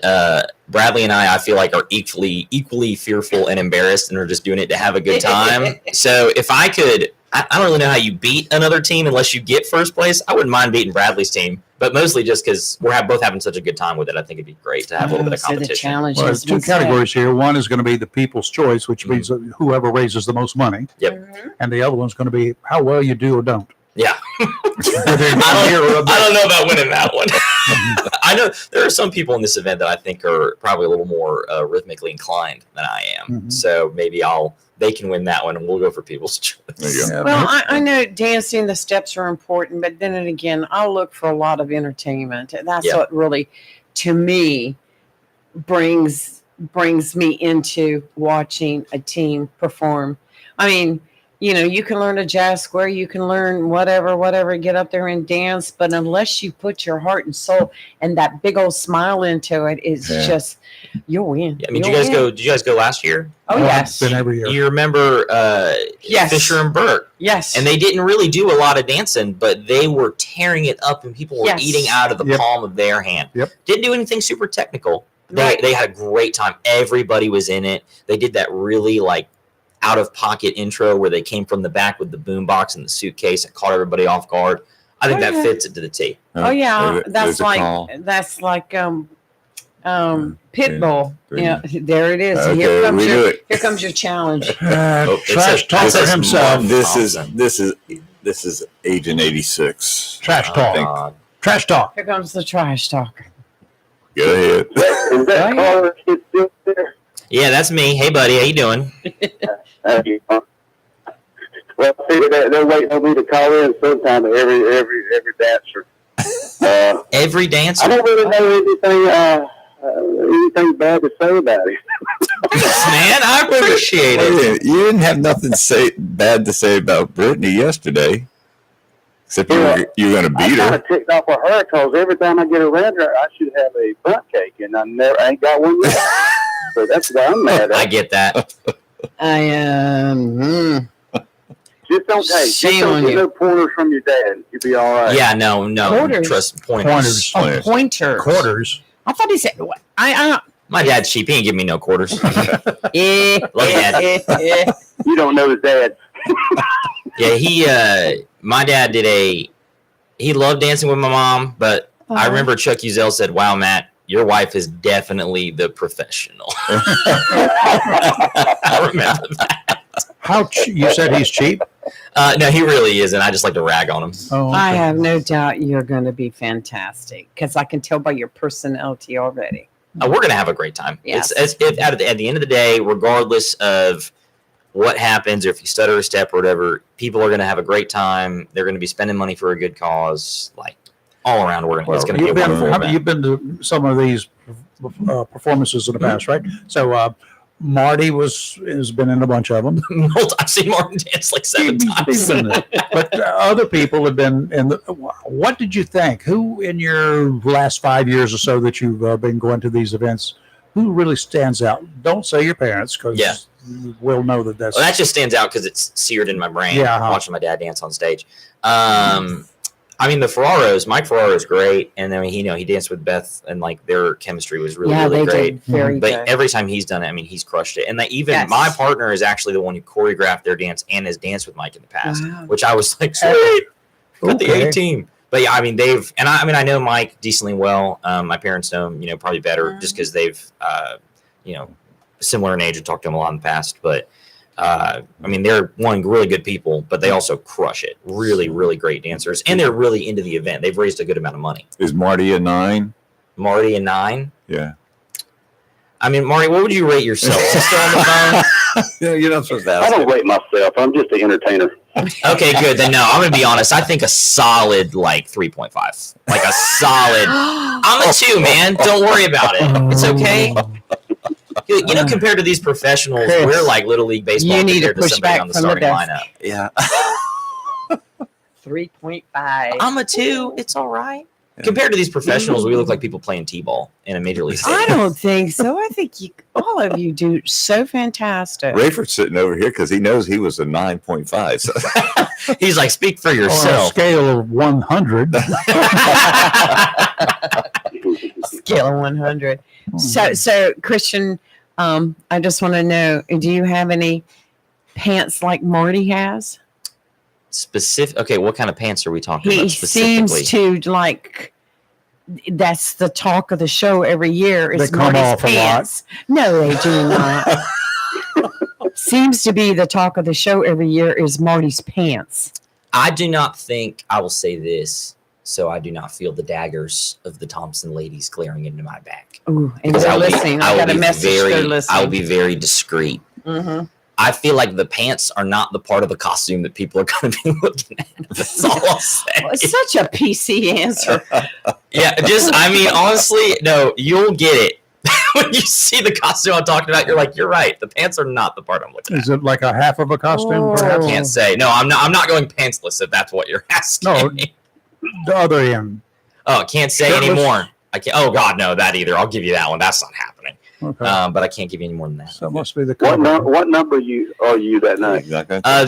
Bradley and I feel like are equally fearful and embarrassed, and are just doing it to have a good time. So if I could, I don't really know how you beat another team unless you get first place. I wouldn't mind beating Bradley's team, but mostly just because we're both having such a good time with it. I think it'd be great to have a little bit of So the competition. challenge Well, has there's two been set. categories here. One is going to be the people's choice, which means that whoever raises the most money, Mhm. and the other one's going to be how well you do or don't. Yeah. Whether you're I here or up there. don't know about winning that one. I know there are some people in this event that I think are probably a little more rhythmically inclined than I am. Mhm. So maybe they can win that one, and we'll go for people's choice. There you go. Yeah, Well, I know dancing, the steps are important, but then again, I'll look for a lot of entertainment. That's Yeah. what really, to me, brings me into watching a team perform. I mean, you can learn a jazz square, you can learn whatever, get up there and dance, but unless you put your heart and soul and that big old smile into it, it's Yeah. just you'll win. Yeah, I mean, You'll win. did you guys go last year? Oh Well, yes, Been every year. You remember Yes. Fisher and Burke, yes, and they didn't really do a lot of dancing, but they were tearing it up, and people were Yes. eating out of the Yep. palm of their hand. Yep. Didn't do anything super technical. Right. They had a great time. Everybody was in it. They did that really out of pocket intro where they came from the back with the boombox and the suitcase and caught everybody off guard. I think Oh, that yeah. fits it to the T. Oh yeah, There's that's a call. like Pitbull. three. Yeah, there it is. Okay, Here we do it. here comes your challenge. Oh, it Trash says- talker it says himself. Mark This is Agent 86. Trash Oh, talk. God. Trash talk. Here comes the trash talker. Go ahead. Is that Oh, yeah. caller kid still there? Yeah, that's me. Hey, buddy, how you doing? Well, I figured that they're waiting on me to call in sometime. Every dancer. Every I dancer. don't really know anything bad to say about it. Thanks, man. I appreciate Wait a it. minute, you didn't have nothing bad to say about Brittany yesterday, except Yeah. you're going to I beat kind her. of ticked off with her because every time I get around her, I should have a bunt cake, and I ain't got one yet. So that's why I'm mad I at. get that. Just don't Shame on get you. no pointers from your dad. You'll be all right. Yeah, no. Quarters. Trust pointers. Pointers. Oh, pointer. Quarters. I thought he said. I My dad's cheap. He ain't give me no quarters. yeah. Love Dad. You don't know his dad. Yeah, my dad he loved dancing with my mom, but I remember Chuck Uzel said, "Wow, Matt, your wife is definitely the professional." I remember that. You said he's cheap? No, he really isn't. I just like to rag on him. Oh, okay. I have no doubt you're going to be fantastic because I can tell by your personality already. We're gonna have a great time. Yes. At the end of the day, regardless of what happens, or if you stutter a step or whatever, people are going to have a great time. They're going to be spending money for a good cause. Like all around, it's going to be a wonderful event. You've been to some of these performances in the past, right? So Marty has been in a bunch of them. I've seen Martin dance like 7 times. He's been there. But other people have been in the. What did you think? Who in your last 5 years or so that you've been going to these events, who really stands out? Don't say your parents, because we'll know that that's. Well, that just stands out because it's seared in my brain. Watching my dad dance on stage. I mean, the Ferraros. Mike Ferraro is great, and then he danced with Beth, and like their chemistry was really great. Very but good. every time he's done it, I mean, he's crushed it. And even my partner is actually the one who choreographed their dance and has danced with Mike in the past, which I was like, sweet, got the A team. But yeah, I mean, I know Mike decently well. My parents know him, probably better just because they've, similar in age and talked to him a lot in the past. But I mean, they're really good people, but they also crush it. Really, really great dancers, and they're really into the event. They've raised a good amount of money. Is Marty a 9? Marty a 9? Yeah. I mean, Marty, what would you rate yourself? Is he still on the phone? You're not supposed to ask. I don't rate myself. I'm just an entertainer. Okay, good. Then no, I'm gonna be honest. I think a solid 3.5. Like a solid. I'm a 2, man. Don't worry about it. It's okay. Compared to these professionals, we're like Little League Baseball You need to compared to push somebody back on the from the starting desk. lineup. Yeah. 3.5. I'm a 2. It's all right. Compared to these professionals, we look like people playing t-ball in a major league I stadium. don't think so. I think all of you do so fantastic. Rayford's sitting over here because he knows he was a 9.5. So. He's like, speak for On a yourself. scale of 100. Scale of 100. So Christian, I just want to know, do you have any pants like Marty has? Okay, what kind of pants are we talking about He specifically? seems to like. That's the talk of the show every year. They Is come Marty's off a lot. pants? No, they do not. Seems to be the talk of the show every year is Marty's pants. I do not think, I will say this, so I do not feel the daggers of the Thompson ladies glaring into my back. Ooh, and Because they're I will be- listening. I I will got a be message. very- They're listening. I will be very discreet. Mm-hmm. I feel like the pants are not the part of the costume that people are going to be looking at. That's all I'll say. It's such a PC answer. Yeah, honestly, no, you'll get it. When you see the costume I'm talking about, you're like, you're right. The pants are not the part I'm looking at. Is it like a half of a costume, perhaps? I can't say. No, I'm not going pantsless if that's what you're asking. No. The other end. Oh, I can't say Shirtless? anymore. I can't. Oh God, no, that either. I'll give you that one. That's not happening. Okay. But I can't give you any more than that. So it must be the What, cover. what number are you that night?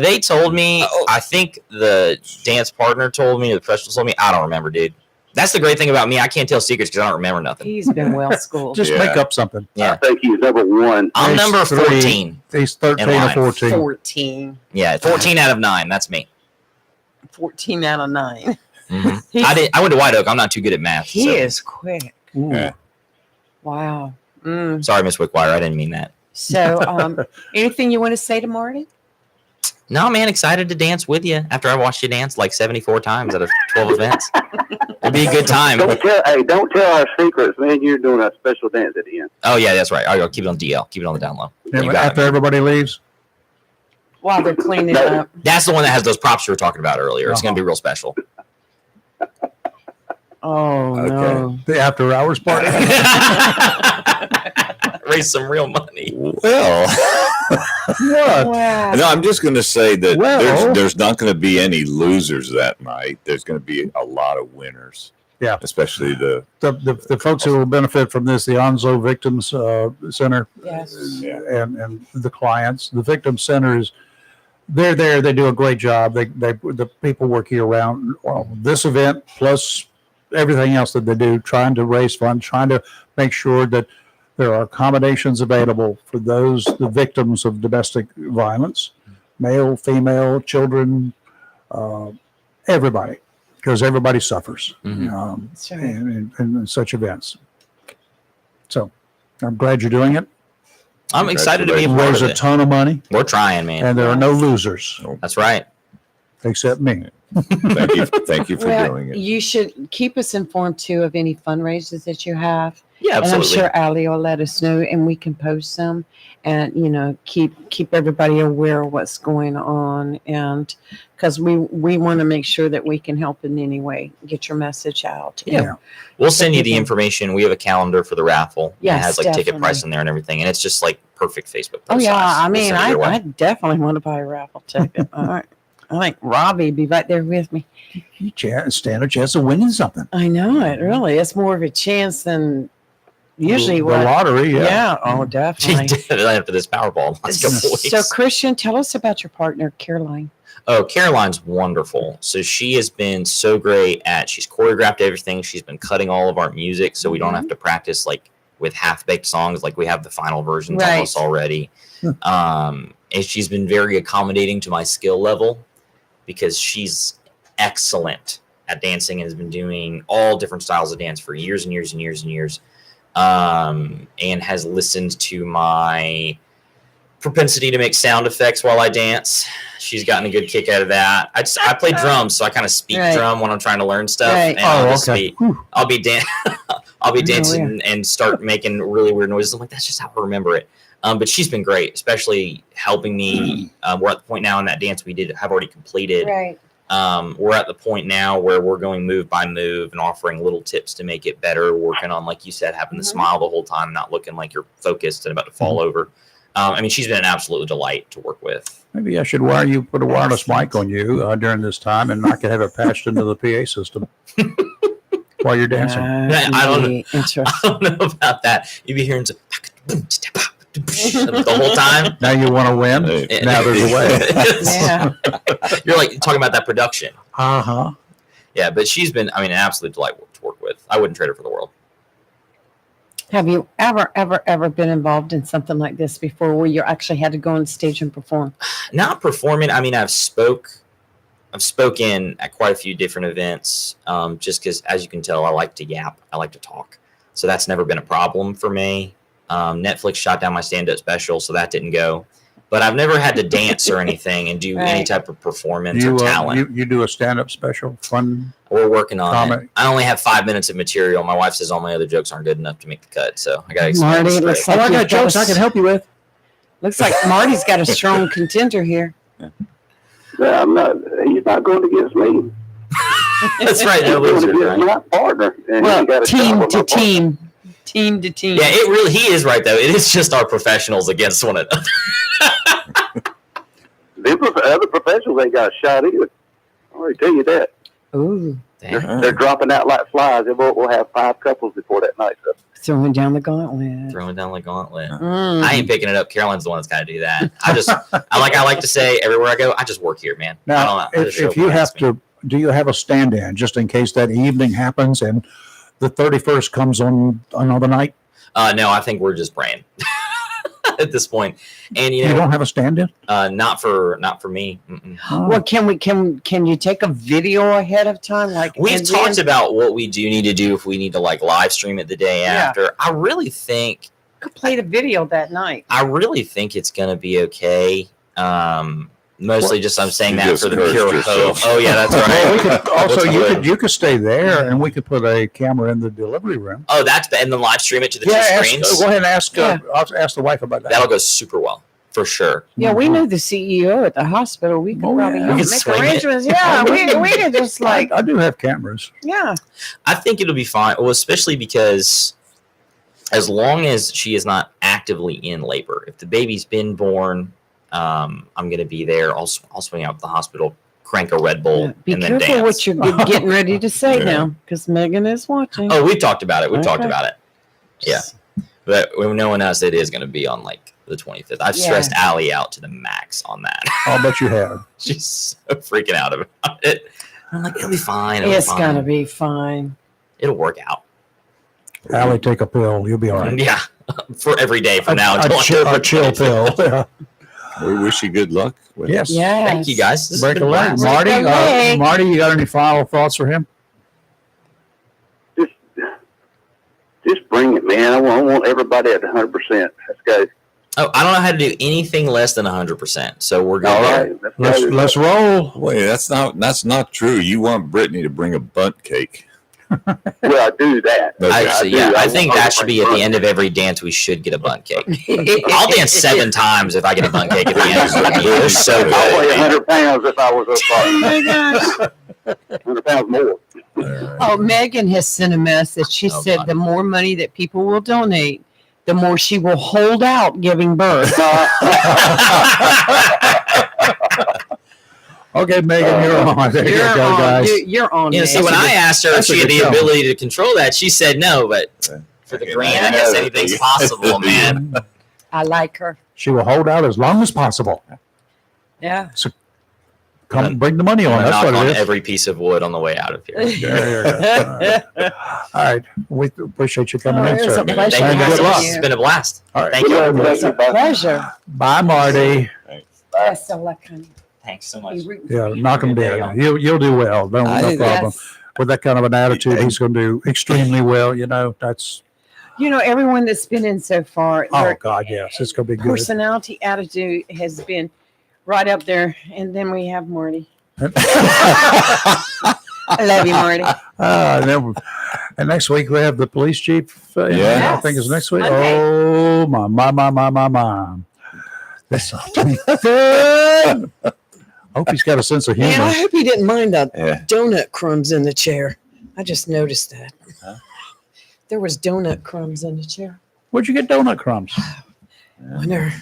They told me. I think the dance partner told me. The professional told me. I don't remember, dude. That's the great thing about me. I can't tell secrets because I don't remember nothing. He's been well schooled. Just make up something. Yeah, I think he's number 1. I'm He's number 14. He's 13 In or line. 14. 14. Yeah, 14 out of 9. That's me. 14 out of 9. Mhm. I went to White Oak. I'm not too good at math. He so. is quick. Ooh. Yeah. Wow. Sorry, Miss Wickwire. I didn't mean that. So, anything you want to say to Marty? No, man, excited to dance with you after I watched you dance like 74 times out of 12 events. It'll be a good time. Don't tell our secrets, man. You're doing a special dance at the end. Oh, yeah, that's right. I'll keep it on DL. Keep it on the down low. Yeah, You but got it, after man. everybody leaves. While they're cleaning up. That's the one that has those props you were talking about earlier. It's going to be real special. Oh, no. The after hours party. Raise some real money. Well, What? Wow. no, I'm just going to say that Well- there's not going to be any losers that night. There's going to be a lot of winners. Yeah. Especially the The folks who will benefit from this, the Onzo Victims Center, Yes. and the clients. The Victim Center is, they're there. They do a great job. The people work year round. Well, this event plus everything else that they do, trying to raise funds, trying to make sure that there are accommodations available for the victims of domestic violence, male, female, children, everybody, because everybody suffers Mhm. That's right. in such events. So I'm glad you're doing it. I'm excited to be a part Raise of a it. ton of money, We're trying, man. and there are no losers That's right. except me. thank you for Well, doing it. you should keep us informed too of any fundraisers that you have. Yeah, And I'm absolutely. sure Ali will let us know, and we can post them, and keep everybody aware of what's going on, and because we want to make sure that we can help in any way, get your message out. Yeah. We'll send you the people- information. We have a calendar for the raffle. Yes, it has like ticket definitely. price in there and everything, and it's just like perfect Facebook post Oh yeah, size. I We'll mean, send it your way. I definitely want to buy a raffle ticket. All right, I think Robbie be right there with me. You stand a chance of winning something. I know it really. It's more of a chance than usually the what. lottery, yeah. Oh, She definitely. did it after this Powerball last couple weeks. So, Christian, tell us about your partner, Caroline. Oh, Caroline's wonderful. So she has been so great she's choreographed everything. She's been cutting all of our music so we don't have to practice like with half-baked songs. Like we have the final versions Right. almost already. And she's been very accommodating to my skill level because she's excellent at dancing and has been doing all different styles of dance for years and years and years and years. And has listened to my propensity to make sound effects while I dance. She's gotten a good kick out of that. I play drums, so I kind of speak Right. drum when I'm trying to learn stuff. Right. And I'll be dancing yeah. and start making really weird noises. I'm like, that's just how I remember it. But she's been great, especially helping me. We're at the point now in that dance we have already completed. Right. We're at the point now where we're going move by move and offering little tips to make it better. Working on, like you said, having to smile the whole time, not looking like you're focused and about to fall over. I mean, she's been an absolute delight to work with. Maybe I should put a wireless mic on you during this time, and I could have it patched into the PA system while you're dancing. I don't know. Interesting. I don't know about that. You'd be hearing some the whole time. Now you want to win? Now there's a way. Yeah. You're like talking about that production. Uh-huh. Yeah, but she's been, an absolute delight to work with. I wouldn't trade her for the world. Have you ever been involved in something like this before, where you actually had to go on stage and perform? Not performing. I've spoken at quite a few different events. Just because, as you can tell, I like to yap. I like to talk. So that's never been a problem for me. Netflix shot down my stand-up special, so that didn't go. But I've never had to dance or anything and do any Right. type of performance or talent. You do a stand-up special, fun. We're working on Comedy. it. I only have 5 minutes of material. My wife says all my other jokes aren't good enough to make the cut, so I got to explain Marty, this it looks straight. like I got you've got jokes I can help you with. Looks like Marty's got a strong contender here. He's not going against me. That's right. He's They're going losers, against right? my partner. And Well, he got a team job with to my partner. team to team. Yeah, he is right though. It is just our professionals against one another. The other professionals ain't got a shot either. I already tell you that. Ooh, They're dropping out like flies. We'll have 5 couples before that night. So. throwing down the gauntlet. Throwing down the gauntlet. Mm. I ain't picking it up. Caroline's the one that's got to do that. I like to say everywhere I go, I just work here, man. Now, I just show if up you when they have ask me. to, do you have a stand-in just in case that evening happens and the 31st comes on another night? No, I think we're just praying at this point. And You don't have a stand-in? not for me. Mm-mm. Well, can you take a video ahead of time? Like We've and talked then about what we do need to do if we need to like live stream it the day Yeah. after. I really think play the video that night. it's gonna be okay. Mostly just I'm saying You that just for the cursed pure yourself. hope. Oh yeah, that's Well, we right. could also, What's the you could stay there and we could put a camera in the delivery room. Oh, and then live stream it to the two Go screens. ahead and ask, Yeah. I'll ask the wife about that. That'll go super well for sure. Yeah, we knew the CEO at the hospital. We could Oh, probably yeah. make We could swing it. arrangements. Yeah, we could just like I do have cameras. yeah. I think it'll be fine. Well, especially because as long as she is not actively in labor, if the baby's been born, I'm going to be there. I'll swing out to the hospispittal, crank a Red Bull, Be and then careful dance. what you're getting ready to say Yeah. now, because Megan is watching. Oh, we've talked about it. We've talked Okay. about it. Yeah. But knowing us, it is going to be on like the 25th. I've Yeah. stressed Allie out to the max on that. I'll bet you have. She's so freaking out about it. I'm like, it'll be fine. It's gonna be fine. It'll work out. Allie, take a pill. You'll be all right. Yeah. For every day from now until a chill pill. Yeah. We wish you good luck with Yes. Yes. Thank you guys. This has Break been a a leg. blast. Marty, Break a leg. Marty, you got any final thoughts for him? Just bring it, man. I want everybody at 100%. Let's go. Oh, I don't know how to do anything less than 100%. So we're good All there. right. Let's go. Let's roll. Wait, that's not true. You want Brittany to bring a bunt cake. Well, I do that. I think that should be at the end of every dance. We should get a bunt cake. I'll dance 7 times if I get a bunt cake at the end. They're so I'll weigh good. 100 pounds if I was a Oh my gosh. 100 pounds more. Oh, Megan has sent a message. She Oh, said God. the more money that people will donate, the more she will hold out giving birth. Okay, Megan, you're on. There you You're go, on. guys. You're on. You know, see, Megan. when I asked her if that's a she had good the show. ability to control that, she said no. But for the grand, I guess anything's possible, man. I like her. She will hold out as long as possible. Yeah. Come bring the money I'm on. gonna That's knock what on it is. every piece of wood on the way out of here. There you go. All right. We appreciate you coming Oh, in, it was sir. a pleasure Thank you And guys good so luck. much. It's been a blast. All right. Thank you. It's a pleasure. Bye, Marty. Best of luck, honey. Thanks so much. Yeah, knock him Good day, down. You'll do well. No problem. Yes. With that kind of an attitude, he's going to do extremely well. You know, that's, You know, everyone that's been in so far, oh, their God, yes. It's going to be good. personality, attitude has been right up there. And then we have Marty. I love you, Marty. And next week we have the police chief. Yeah. I think it's next week. Monday. Oh, my. This ought to be fun. I hope he's got a sense of Man, I humor. hope he didn't mind the Yeah. donut crumbs in the chair. I just noticed that. Huh? There was donut crumbs in the chair. Where'd you get donut crumbs? Wonder.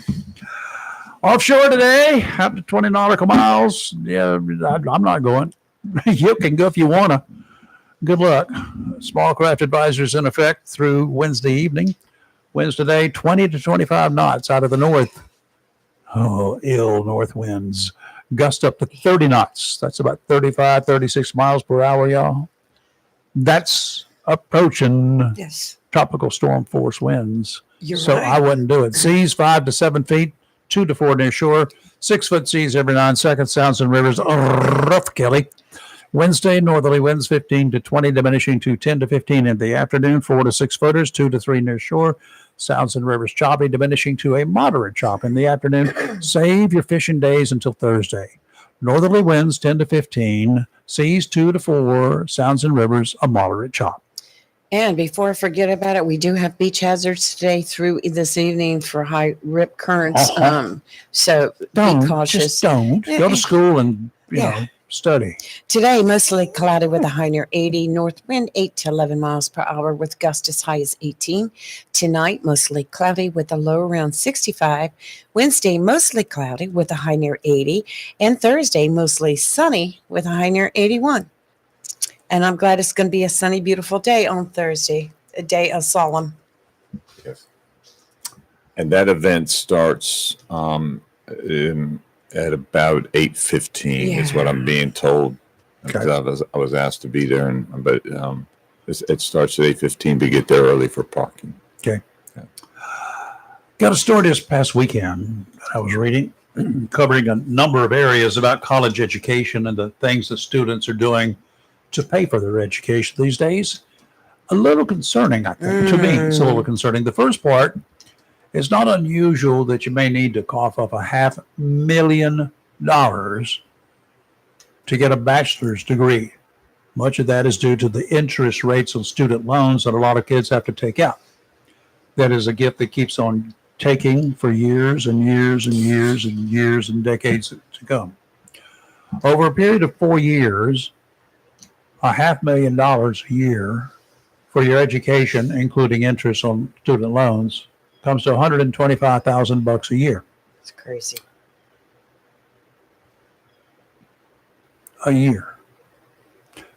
Offshore today, up to 20 nautical miles. Yeah, I'm not going. You can go if you want to. Good luck. Small craft advisors in effect through Wednesday evening. Winds today, 20 to 25 knots out of the north. Oh, ill north winds. Gust up to 30 knots. That's about 35, 36 miles per hour, y'all. That's approaching Yes. tropical storm force winds. You're So right. I wouldn't do it. Seas 5 to 7 feet, 2 to 4 near shore, 6 foot seas every 9 seconds. Sounds and rivers rough, Kelly. Wednesday, northerly winds 15 to 20, diminishing to 10 to 15 in the afternoon, 4 to 6 footers, 2 to 3 near shore. Sounds and rivers choppy, diminishing to a moderate chop in the afternoon. Save your fishing days until Thursday. Northerly winds 10 to 15, seas 2 to 4, sounds and rivers a moderate chop. And before I forget about it, we do have beach hazards today through this evening for high rip currents. Uh-huh. So Don't, be cautious. just don't. Go to school and, you know, study. Today, mostly cloudy with a high near 80. North wind 8 to 11 miles per hour with gusts as high as 18. Tonight, mostly cloudy with a low around 65. Wednesday, mostly cloudy with a high near 80. And Thursday, mostly sunny with a high near 81. And I'm glad it's going to be a sunny, beautiful day on Thursday, a day of solemn. Yes. And that event starts at about 8:15 is what I'm being told. Okay. I was asked to be there, but it starts at 8:15 to get there early for parking. Got a story this past weekend that I was reading covering a number of areas about college education and the things that students are doing to pay for their education these days. A little concerning, I think. To me, it's a little concerning. The first part is not unusual that you may need to cough up $500,000 to get a bachelor's degree. Much of that is due to the interest rates on student loans that a lot of kids have to take out. That is a gift that keeps on taking for years and years and years and years and decades to come. Over a period of 4 years, $500,000 a year for your education, including interest on student loans, comes to $125,000 a year. It's crazy. A year.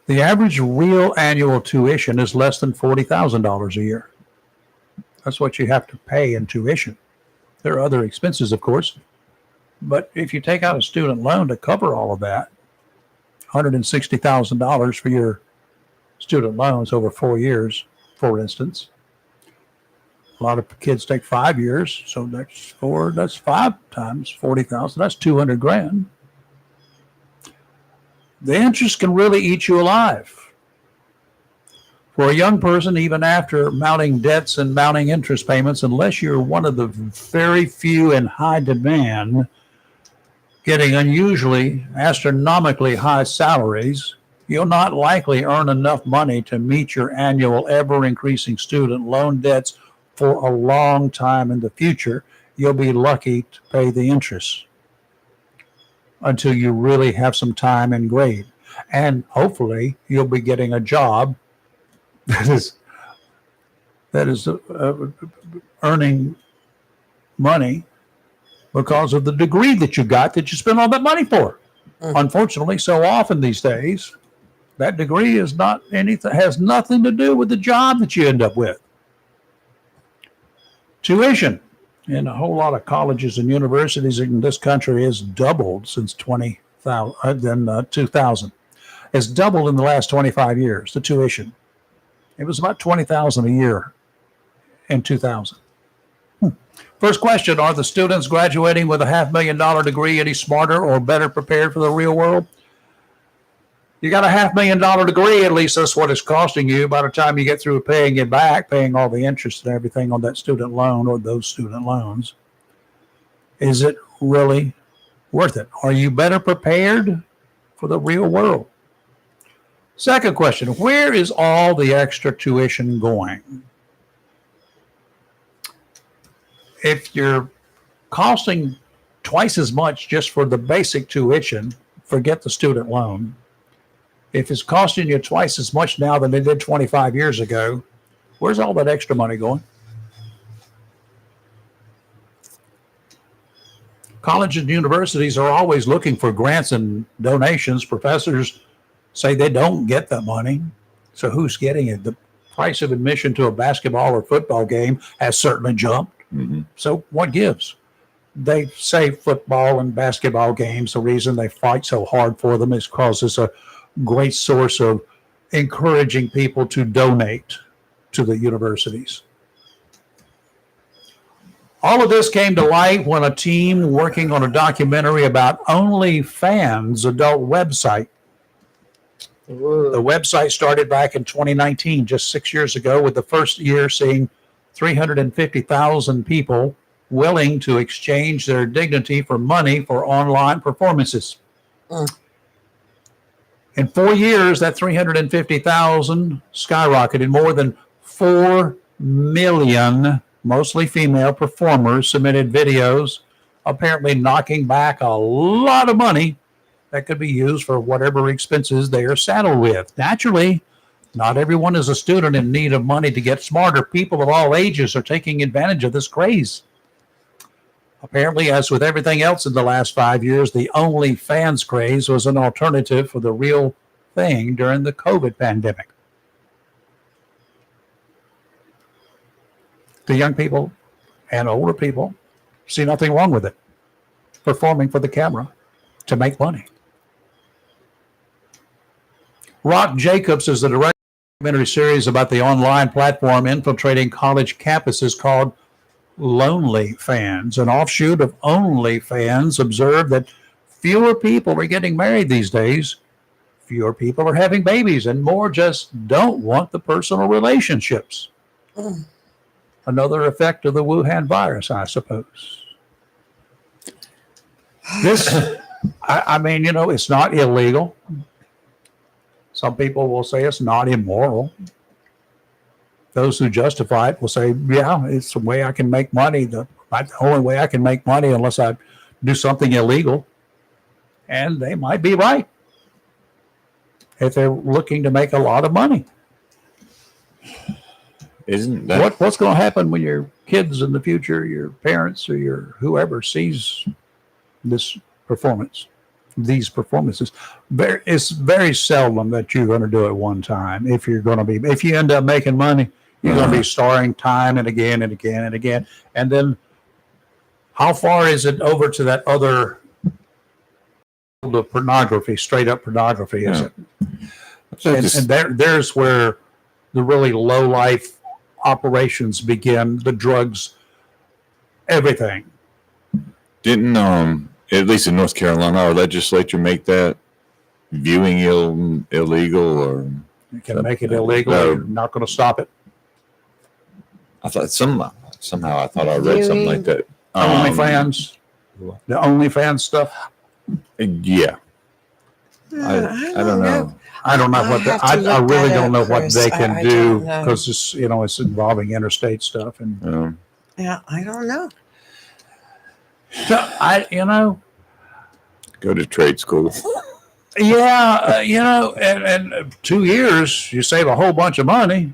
The average real annual tuition is less than $40,000 a year. That's what you have to pay in tuition. There are other expenses, of course, but if you take out a student loan to cover all of that, $160,000 for your student loans over 4 years, for instance. A lot of kids take 5 years, so that's 5 times 40,000. That's 200 grand. The interest can really eat you alive. For a young person, even after mounting debts and mounting interest payments, unless you're one of the very few in high demand, getting unusually astronomically high salaries, you'll not likely earn enough money to meet your annual ever-increasing student loan debts for a long time in the future. You'll be lucky to pay the interest until you really have some time and grade. And hopefully you'll be getting a job that is earning money because of the degree that you got that you spent all that money for. Unfortunately, so often these days, that degree is not anything, has nothing to do with the job that you end up with. Tuition in a whole lot of colleges and universities in this country has doubled since 2000. It's doubled in the last 25 years, the tuition. It was about $20,000 a year in 2000. First question, are the students graduating with a $500,000 degree any smarter or better prepared for the real world? You got a $500,000 degree, at least that's what it's costing you by the time you get through paying it back, paying all the interest and everything on that student loan or those student loans. Is it really worth it? Are you better prepared for the real world? Second question, where is all the extra tuition going? If you're costing twice as much just for the basic tuition, forget the student loan. If it's costing you twice as much now than it did 25 years ago, where's all that extra money going? Colleges and universities are always looking for grants and donations. Professors say they don't get that money. So who's getting it? The price of admission to a basketball or football game has certainly jumped. Mm-hmm. So what gives? They say football and basketball games, the reason they fight so hard for them is because it's a great source of encouraging people to donate to the universities. All of this came to light when a team working on a documentary about OnlyFans adult website. The website started back in 2019, just 6 years ago, with the first year seeing 350,000 people willing to exchange their dignity for money for online performances. In 4 years, that 350,000 skyrocketed. More than 4 million, mostly female performers submitted videos, apparently knocking back a lot of money that could be used for whatever expenses they are saddled with. Naturally, not everyone is a student in need of money to get smarter. People of all ages are taking advantage of this craze. Apparently, as with everything else in the last 5 years, the OnlyFans craze was an alternative for the real thing during the COVID pandemic. The young people and older people see nothing wrong with it, performing for the camera to make money. Rock Jacobs is the director of a documentary series about the online platform infiltrating college campuses called OnlyFans. An offshoot of OnlyFans observed that fewer people are getting married these days, fewer people are having babies, and more just don't want the personal relationships. Another effect of the Wuhan virus, I suppose. This, I mean, you know, it's not illegal. Some people will say it's not immoral. Those who justify it will say, yeah, it's the way I can make money. The only way I can make money unless I do something illegal. And they might be right if they're looking to make a lot of money. Isn't that What's going to happen when your kids in the future, your parents or your whoever sees this performance, these performances? It's very seldom that you're going to do it one time. If you end up making money, you're going to be starring time and again and again and again. And then how far is it over to that other, the pornography, straight up pornography, is it? And there's where the really low life operations begin, the drugs, everything. Didn't at least in North Carolina, our legislature make that viewing illegal, or You can make it illegal. You're not going to stop it. I thought somehow I thought I read something like that. OnlyFans, the OnlyFans stuff. Yeah. I don't know. I don't know I'll what have to I look really that don't know up, what Chris. they can I do don't know. because it's it's involving interstate stuff and Yeah, I don't know. so Go to trade school. yeah and 2 years you save a whole bunch of money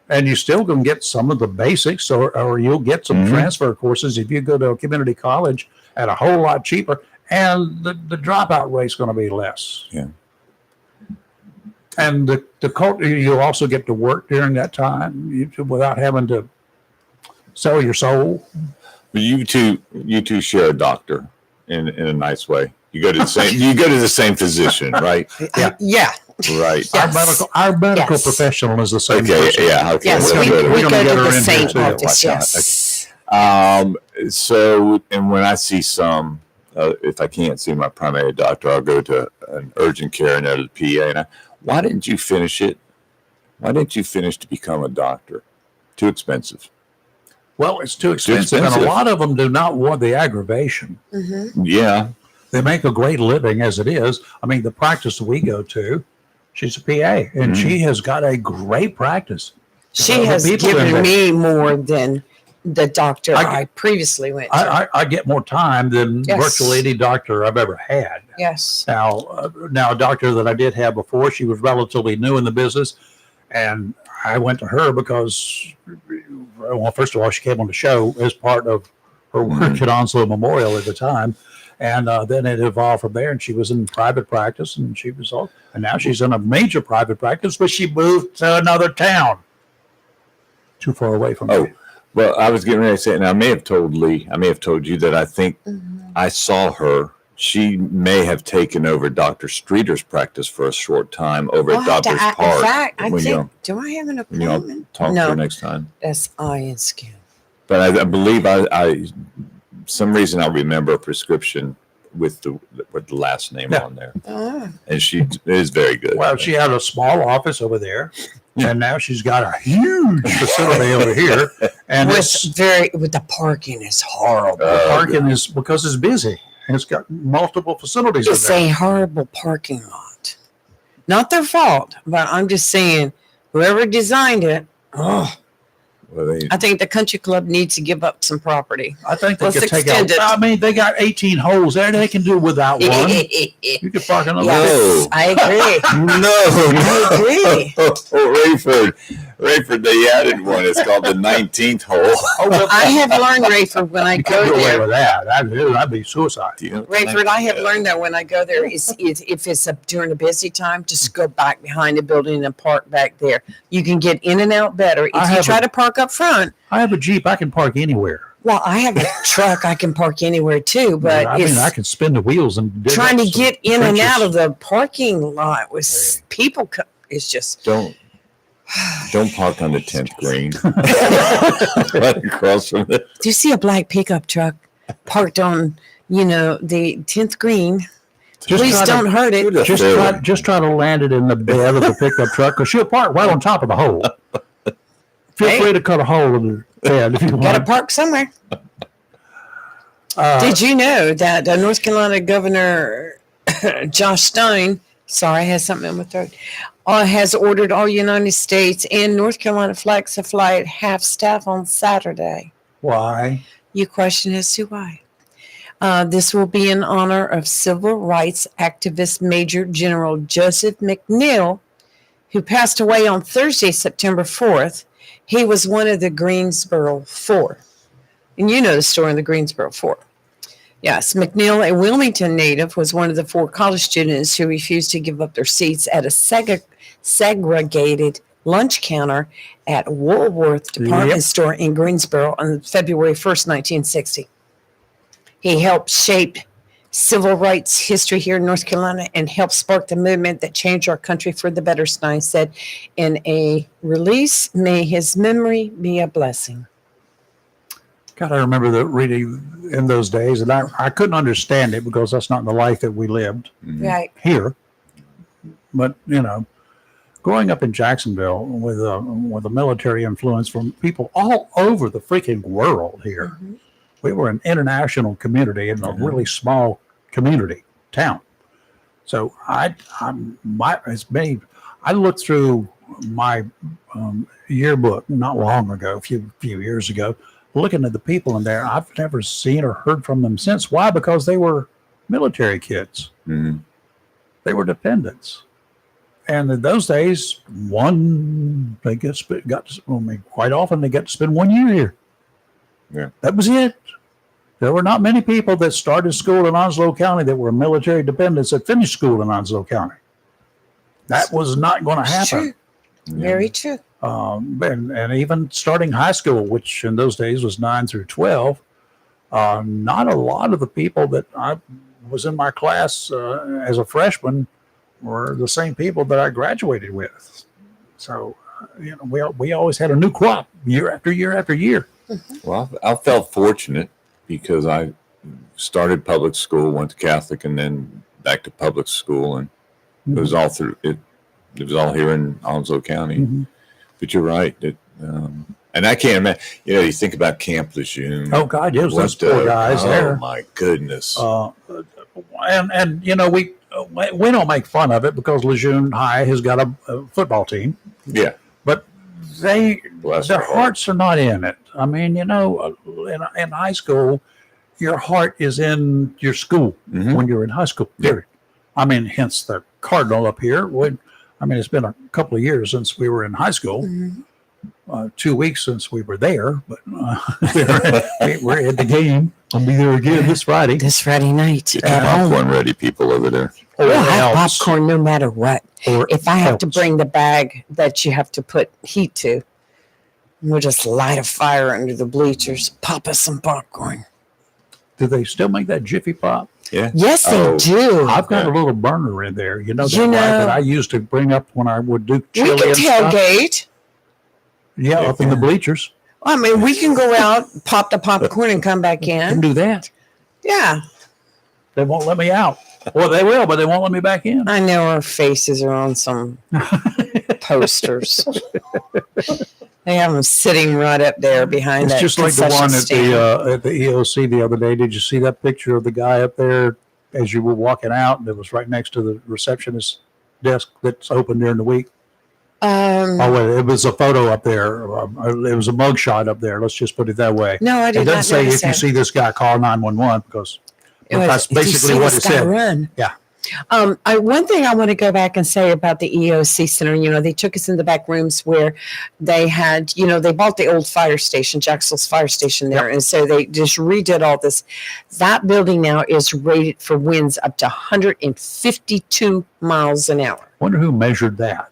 and you still can get some of the basics or you'll get some transfer courses if you go to a community college at a whole lot cheaper and the dropout rate's going to be less. Yeah. And the culture, you'll also get to work during that time without having to sell your soul. But you two share a doctor in a nice way. You go to the same physician, right? Yeah. Right. Yes. Our medical Yes. professional is the same Okay. person. Yeah. Okay. Yes, We're we gonna go get to her the in here same too. office. Watch out. Yes. So, and when I see some, if I can't see my primary doctor, I'll go to an urgent care and go to the PA. And why didn't you finish it? Why didn't you finish to become a doctor? Too expensive. Well, it's too expensive, and a lot of them do not want the aggravation. Mm-hmm. Yeah. They make a great living as it is. I mean, the practice we go to, she's a PA, and she has got a great practice. She The has people in given there- me more than the doctor I previously went to. I get more time than Yes. virtually any doctor I've ever had. Yes. Now, a doctor that I did have before, she was relatively new in the business, and I went to her because, well, first of all, she came on the show as part of her work at Onslow Memorial at the time, and then it evolved from there. And she was in private practice, and and now she's in a major private practice, but she moved to another town, too far away from me. Well, I was getting ready to say, and I may have told Lee, I may have told you that I think I saw her. She may have taken over Dr. Streeter's practice for a short time over at Doctor's Park. In fact, I when think, do I have an when y'all appointment? talk to No, her next time. that's eye and skin. But I believe I some reason I remember a prescription with the last name on there, and she is very good. Well, she had a small office over there, and now she's got a huge facility over here. And With the parking is horrible. the parking is because it's busy. And it's got multiple facilities in It's there. a horrible parking lot. Not their fault, but I'm just saying, whoever designed it, I think the country club needs to give up some property. I think they Let's could take extend out. it. I mean, they got 18 holes there. They can do without one. You could park another. Yes, I agree. No, I agree. Rayford, they added one. It's called the 19th hole. I have learned, Rayford, when I You go can't do away there. with that. That'd be suicide. Rayford, I have learned that when I go there, if it's during a busy time, just go back behind the building and park back there. You can get in and out better. I If you have try a- to park up front, I have a Jeep. I can park anywhere. well, I have a truck. I can park anywhere too, but I mean, I can spin the wheels and dig trying up to some get in and trenches. out of the parking lot with people is just Don't park on the 10th green. Right across from it. do you see a black pickup truck parked on the 10th green? Just Please try to- don't hurt it. Just try to land it in the bed of the pickup truck because she'll park right on top of the hole. Feel free to cut a hole in the bed if you Got to want. park somewhere. Did you know that North Carolina Governor Josh Stein, sorry, I had something in my throat, has ordered all United States and North Carolina flags to fly at half staff on Saturday? Why? You question as to why. This will be in honor of civil rights activist Major General Joseph McNeil, who passed away on Thursday, September 4th. He was one of the Greensboro Four. And you know the story in the Greensboro Four. Yes, McNeil, a Wilmington native, was one of the 4 college students who refused to give up their seats at a segregated lunch counter at Woolworth department store in Greensboro on February 1st, 1960. He helped shape civil rights history here in North Carolina and helped spark the movement that changed our country for the better, Stein said in a release. May his memory be a blessing. God, I remember the reading in those days, and I couldn't understand it because that's not the life that we lived Right. here. But growing up in Jacksonville with a military influence from people all over the freaking world here, we were an international community in a really small community town, So I looked through my yearbook not long ago, a few years ago, looking at the people in there. I've never seen or heard from them since. Why? Because they were military kids. Mm-hmm. They were dependents. And in those days, quite often they got to spend 1 year here. Yeah. That was it. There were not many people that started school in Onslow County that were military dependents that finished school in Onslow County. That was not going to happen. True. Very true. And even starting high school, which in those days was 9 through 12, not a lot of the people that I was in my class as a freshman were the same people that I graduated with. So, we always had a new crop year after year after year. Well, I felt fortunate because I started public school, went to Catholic, and then back to public school, and it was all through it. It was all here in Onslow County. Mm-hmm. But you're right. And I can't imagine. You think about Camp Lejeune. Oh God, yes, those poor guys there. Oh my goodness. And we don't make fun of it because Lejeune High has got a football team. Yeah. But Bless their their hearts are not in it. I mean, in high school, your heart is in your school when you're in high school, period. I mean, hence the Cardinal up here. It's been a couple of years since we were in high school. 2 weeks since we were there, but we're at the game. I'll be there again this Friday. This Friday night. Get your popcorn ready, people over there. We'll have popcorn no matter what. If I have to bring the bag that you have to put heat to, we'll just light a fire under the bleachers, pop us some popcorn. Do they still make that Jiffy Pop? Yeah. Yes, they do. I've got a little burner in there, that I used to bring up when I would do chili we can and stuff. tailgate. Yeah, up in the bleachers. I mean, we can go out, pop the popcorn, and come back Can in. do that. Yeah, They won't let me out. Well, they will, but they won't let me back in. I know our faces are on some posters. They have them sitting right up there behind It's that just like the concession one stand. at the EOC the other day. Did you see that picture of the guy up there as you were walking out? That was right next to the receptionist desk that's open during the week. It was a photo up there. It was a mug shot up there. Let's just put it that way. No, I It did not doesn't say notice if you that. see this guy, call 911 because It was, that's "If you basically see what this it guy said. Run. Yeah. One thing I want to go back and say about the EOC Center, they took us in the back rooms where they had, they bought the old fire station, Jacksonville's fire station there. Yep. And so they just redid all this. That building now is rated for winds up to 152 miles an hour. Wonder who measured that.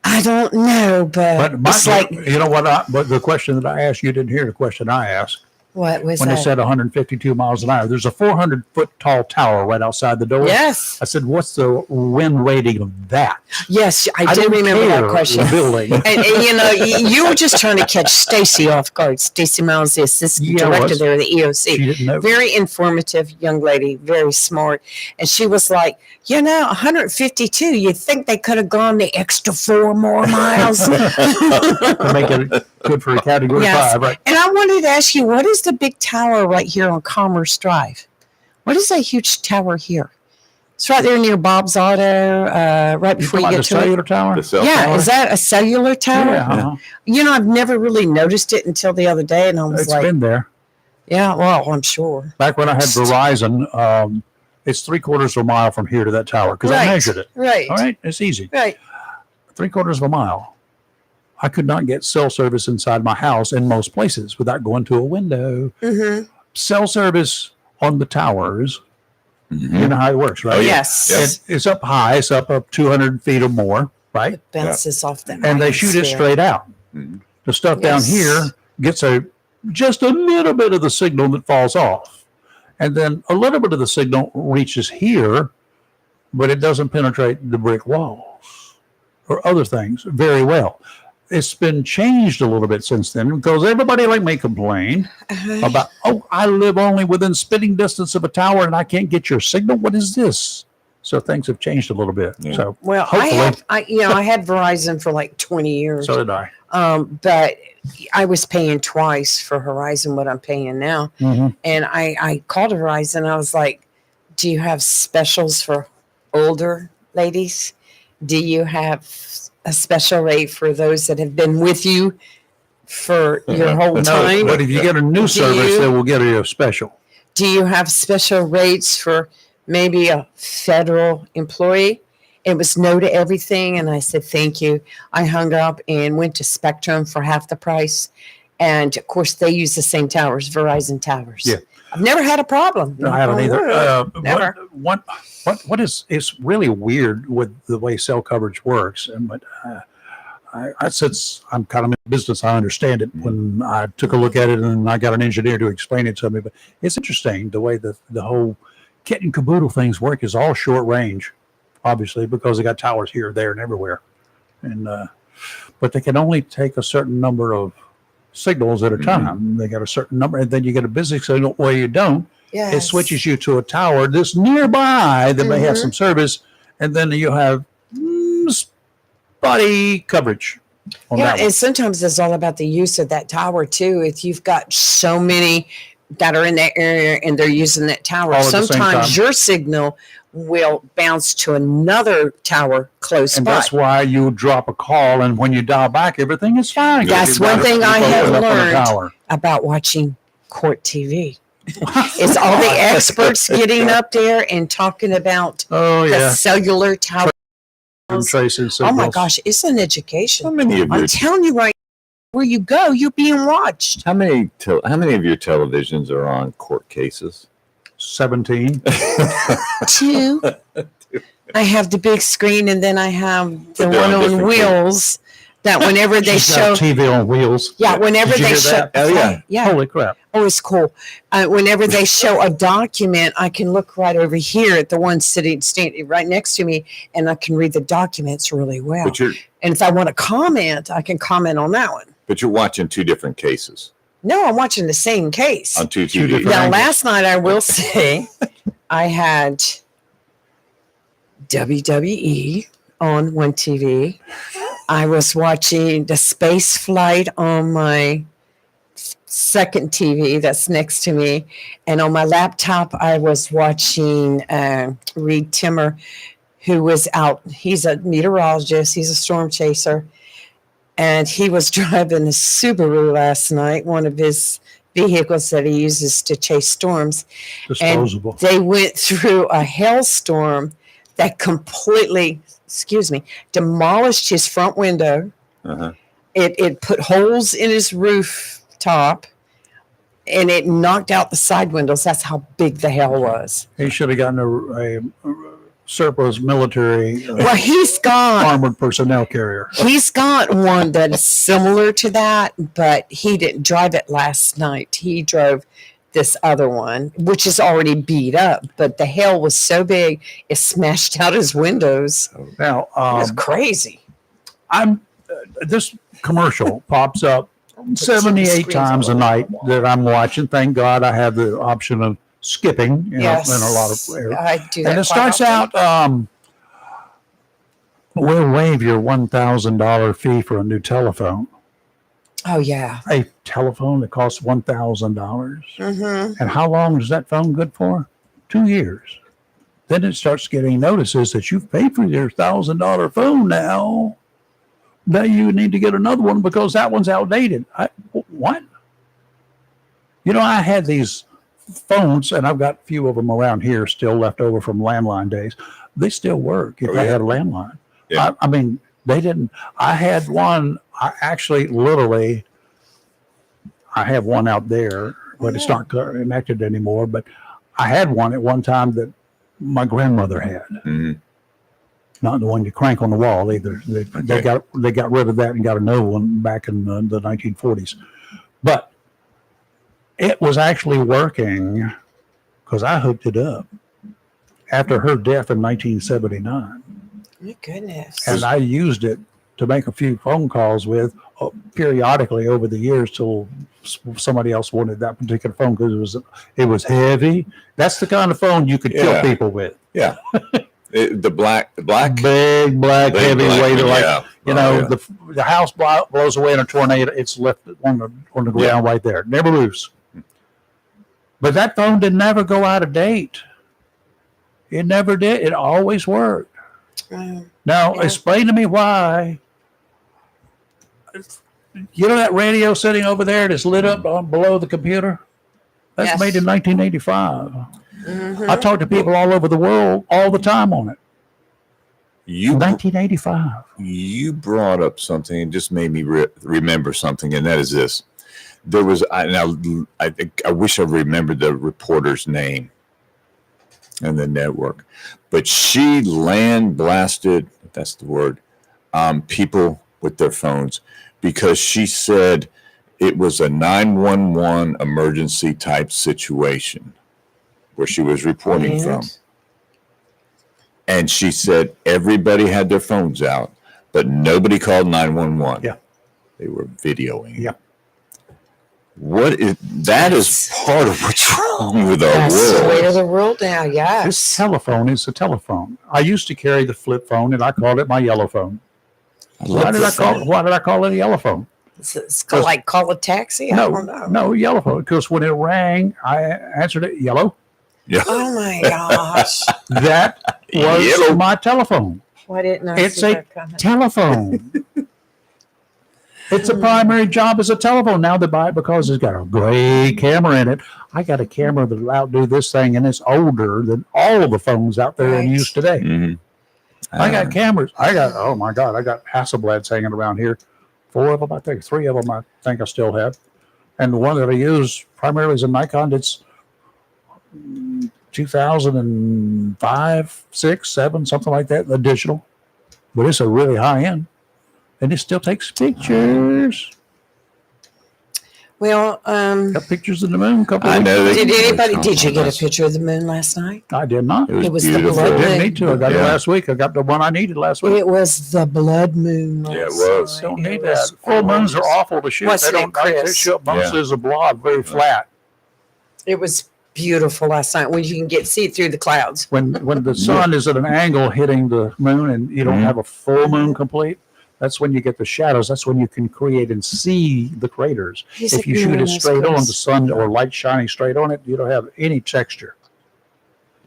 I don't know, but it's like, But the question that I asked, you didn't hear the question I asked. what was When that? they said 152 miles an hour, there's a 400-foot tall tower right outside the door. Yes. I said, what's the wind rating of that? Yes, I did didn't remember care that question. the building. And you were just trying to catch Stacy off guard. Stacy Miles, the assistant Yeah, I director was. there at the EOC. She didn't know. Very informative young lady, very smart. And she was like, 152, you'd think they could have gone the extra 4 more miles. To make it good for a category Yes. 5, right? And I wanted to ask you, what is the big tower right here on Commerce Drive? What is that huge tower here? It's right there near Bob's Auto, right You before talking you about the get to it. cellular tower? The cell Yeah, tower? is that a cellular tower? Yeah, uh-huh. I've never really noticed it until the other day, and I was It's like, been there. yeah, well, I'm sure. Back when I had Verizon, it's 3/4 of a mile from here to that tower because I measured it. Right. All right, it's easy. Right. 3/4 of a mile. I could not get cell service inside my house in most places without going to a window. Mm-hmm. Cell service on the towers, Mhm. you know how it works, right? Oh, yeah. Yes. It's up high. It's up 200 feet or more, right? Bounces off the And they shoot it ionosphere. straight out. Mhm. The stuff down Yes. here gets just a little bit of the signal that falls off. And then a little bit of the signal reaches here, but it doesn't penetrate the brick walls or other things very well. It's been changed a little bit since then because everybody like me complained about, I live only within spitting distance of a tower and I can't get your signal. What is this? So things have changed a little bit. Yeah. So Well, hopefully, I had Verizon for like 20 years. so did I. But I was paying twice for Verizon what I'm paying now. Mm-hmm. And I called Verizon. I was like, do you have specials for older ladies, do you have a special rate for those that have been with you for your whole No, time? but if you get a new service, they will get you a special. Do you have special rates for maybe a federal employee? It was no to everything, and I said thank you. I hung up and went to Spectrum for half the price, and of course they use the same towers, Verizon towers. Yeah. I've never had a problem. No, I haven't either. Never. What is? It's really weird with the way cell coverage works, and but since I'm kind of in business, I understand it. When I took a look at it, and I got an engineer to explain it to me, but it's interesting the way that the whole kit and caboodle things work is all short range, obviously because they got towers here, there, and everywhere, and but they can only take a certain number of signals at a time. They got a certain number, and then you get a busy signal where you don't. Yes. It switches you to a tower that's nearby that may have some service, and then you have spotty coverage on Yeah, that one. and sometimes it's all about the use of that tower too. If you've got so many that are in that area and they're using that tower, All at the same sometimes time. your signal will bounce to another tower close And by. that's why you drop a call, and when you dial back, everything is fine. That's You've got one it thing I open have up on the learned. tower. About watching court TV. It's all the experts getting up there and talking about Oh the yeah, cellular tower. tracing Oh my signals. gosh, it's an education. How many of I'm your telling you right where you go, you're being watched. how many of your televisions are on court cases? 17. Two. I have the big screen, and then I have the But they're one on on different wheels. That whenever they She's show, got TV on wheels. yeah, whenever Did you they hear show, that? Oh, yeah. yeah, Holy crap! oh, it's cool. Whenever they show a document, I can look right over here at the one standing right next to me, and I can read the documents really well. But you're And if I want to comment, I can comment on that one. watching two different cases No, I'm watching the same case. on two Two TVs. different- Now, angles. last night I will say I had WWE on one TV. I was watching the space flight on my second TV that's next to me. And on my laptop, I was watching Reed Timmer, who was out. He's a meteorologist, he's a storm chaser. And he was driving a Subaru last night, one of his vehicles that he uses to chase storms. Disposable. They went through a hailstorm that completely, demolished his front window. Uh-huh. It put holes in his rooftop, and it knocked out the side windows. That's how big the hail was. He should have gotten a surplus military Well, he's got armored personnel carrier. one that is similar to that, but he didn't drive it last night. He drove this other one, which is already beat up, but the hail was so big it smashed out his windows. Now, It was crazy. this commercial pops up 78 times a night that I'm watching. Thank God I have the option of skipping in a lot of areas. I do that. And it quite starts often. out, we'll waive your $1,000 fee for a new telephone. Oh yeah. A telephone that costs $1,000. Mm-hmm. And how long is that phone good for? 2 years. Then it starts getting notices that you've paid for your $1,000 phone now. Now you need to get another one because that one's outdated. What? You know, I had these phones, and I've got a few of them around here still left over from landline days. They still work if I had a landline. Yeah. I mean, they didn't. I had one. I actually, literally, I have one out there, but it's not connected anymore. But I had one at one time that my grandmother had. Mm-hmm. Not the one you crank on the wall either. They got rid of that and got a new one back in the 1940s. But it was actually working because I hooked it up after her death in 1979. My goodness. And I used it to make a few phone calls with periodically over the years till somebody else wanted that particular phone because it was heavy. That's the kind of phone you could kill people with. Yeah. The black, big black big heavy black weight, one, like yeah. you know, the house blows away in a tornado. It's left on the ground right there, never moves. But that phone did never go out of date. It never did. It always worked. Mm. Now, Yeah. explain to me why. You know that radio sitting over there that's lit up below the computer? That's Yes. made in 1985. Mhm. I talk to people all over the world all the time on it. You 1985. you brought up something and just made me remember something, and that is this. There was I wish I remembered the reporter's name and the network, but she land blasted, if that's the word, people with their phones because she said it was a 911 emergency type situation where she was reporting from. And she said everybody had their phones out, but nobody called 911. Yeah. They were videoing. Yeah. That is part of what's wrong with our That's the way world. of the world now. This Yes. telephone is a telephone. I used to carry the flip phone, and I called it my yellow phone. Why did I call it a yellow phone? It's called, like call a taxi. I don't know. No, yellow phone. Because when it rang, I answered it yellow. Yeah. Oh my gosh! That was Yellow. my telephone. Why didn't I It's see a that coming? telephone. It's a primary job as a telephone. Now they buy it because it's got a great camera in it. I got a camera that'll outdo this thing, and it's older than all of the phones out there in Right. use today. Mhm. I got cameras. Oh my God, I got Hasselblads hanging around here. 4 of them, I think. 3 of them, I think I still have. And the one that I use primarily is a Nikon. It's 2005, 6, 7, something like that, the digital. But it's a really high end. And it still takes pictures. Well, Got pictures of the moon. I know they- did anybody? Oh, Did you get a nice. picture of the moon last night? I did not. It It was the beautiful. I blood didn't moon. need to. I got it Yeah. last week. I got the one I needed last week. It was the blood moon. Yeah, it last was. night. Don't It need was that. Full moons are gorgeous. awful to shoot. Wasn't They it, don't like to Chris? shoot most Yeah. as a blob, very flat. It was beautiful last night when you can see it through the clouds. When the sun is at an angle hitting the moon and you don't Mhm. have a full moon complete, that's when you get the shadows. That's when you can create and see the craters. He's If you shoot it ignoring us, straight on, Chris. the sun or light shining straight on it, you don't have any texture.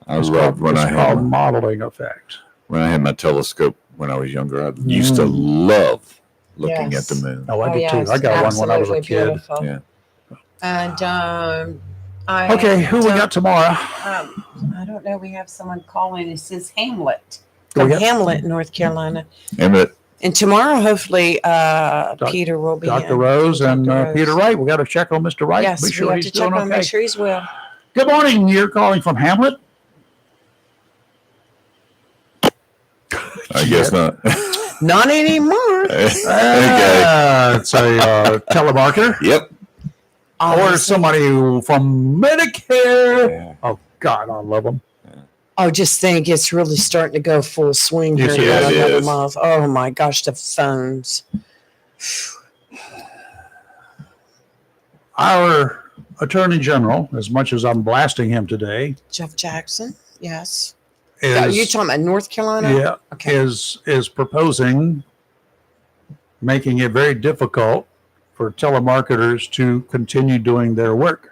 I It's loved called, when I it's called had modeling effect. my telescope when I was younger. I used to love looking Yes. at the moon. Oh, I did yes, too. I got one when I was a absolutely kid. beautiful. Yeah. And I Okay, who we got tomorrow? I don't know. We have someone calling. It says Hamlet We from got Hamlet, North Carolina. Emmett, And tomorrow, hopefully, Peter will be Dr. in. Rose and Dr. Rose. Peter Wright. We got to check on Mr. Wright. Yes, Be we sure have he's to check doing on, make okay. sure he's well. Good morning. You're calling from Hamlet? I guess not. Not anymore. Okay. It's a telemarketer. Yep. Or Obviously. somebody from Medicare. Yeah. Oh, God, I love them. Oh, just think it's really starting to go full swing here Yes, in it about another is. month. Oh my gosh, the phones. Our Attorney General, as much as I'm blasting him today, Jeff Jackson, yes. is You talking about North Carolina? yeah, Okay. is proposing making it very difficult for telemarketers to continue doing their work.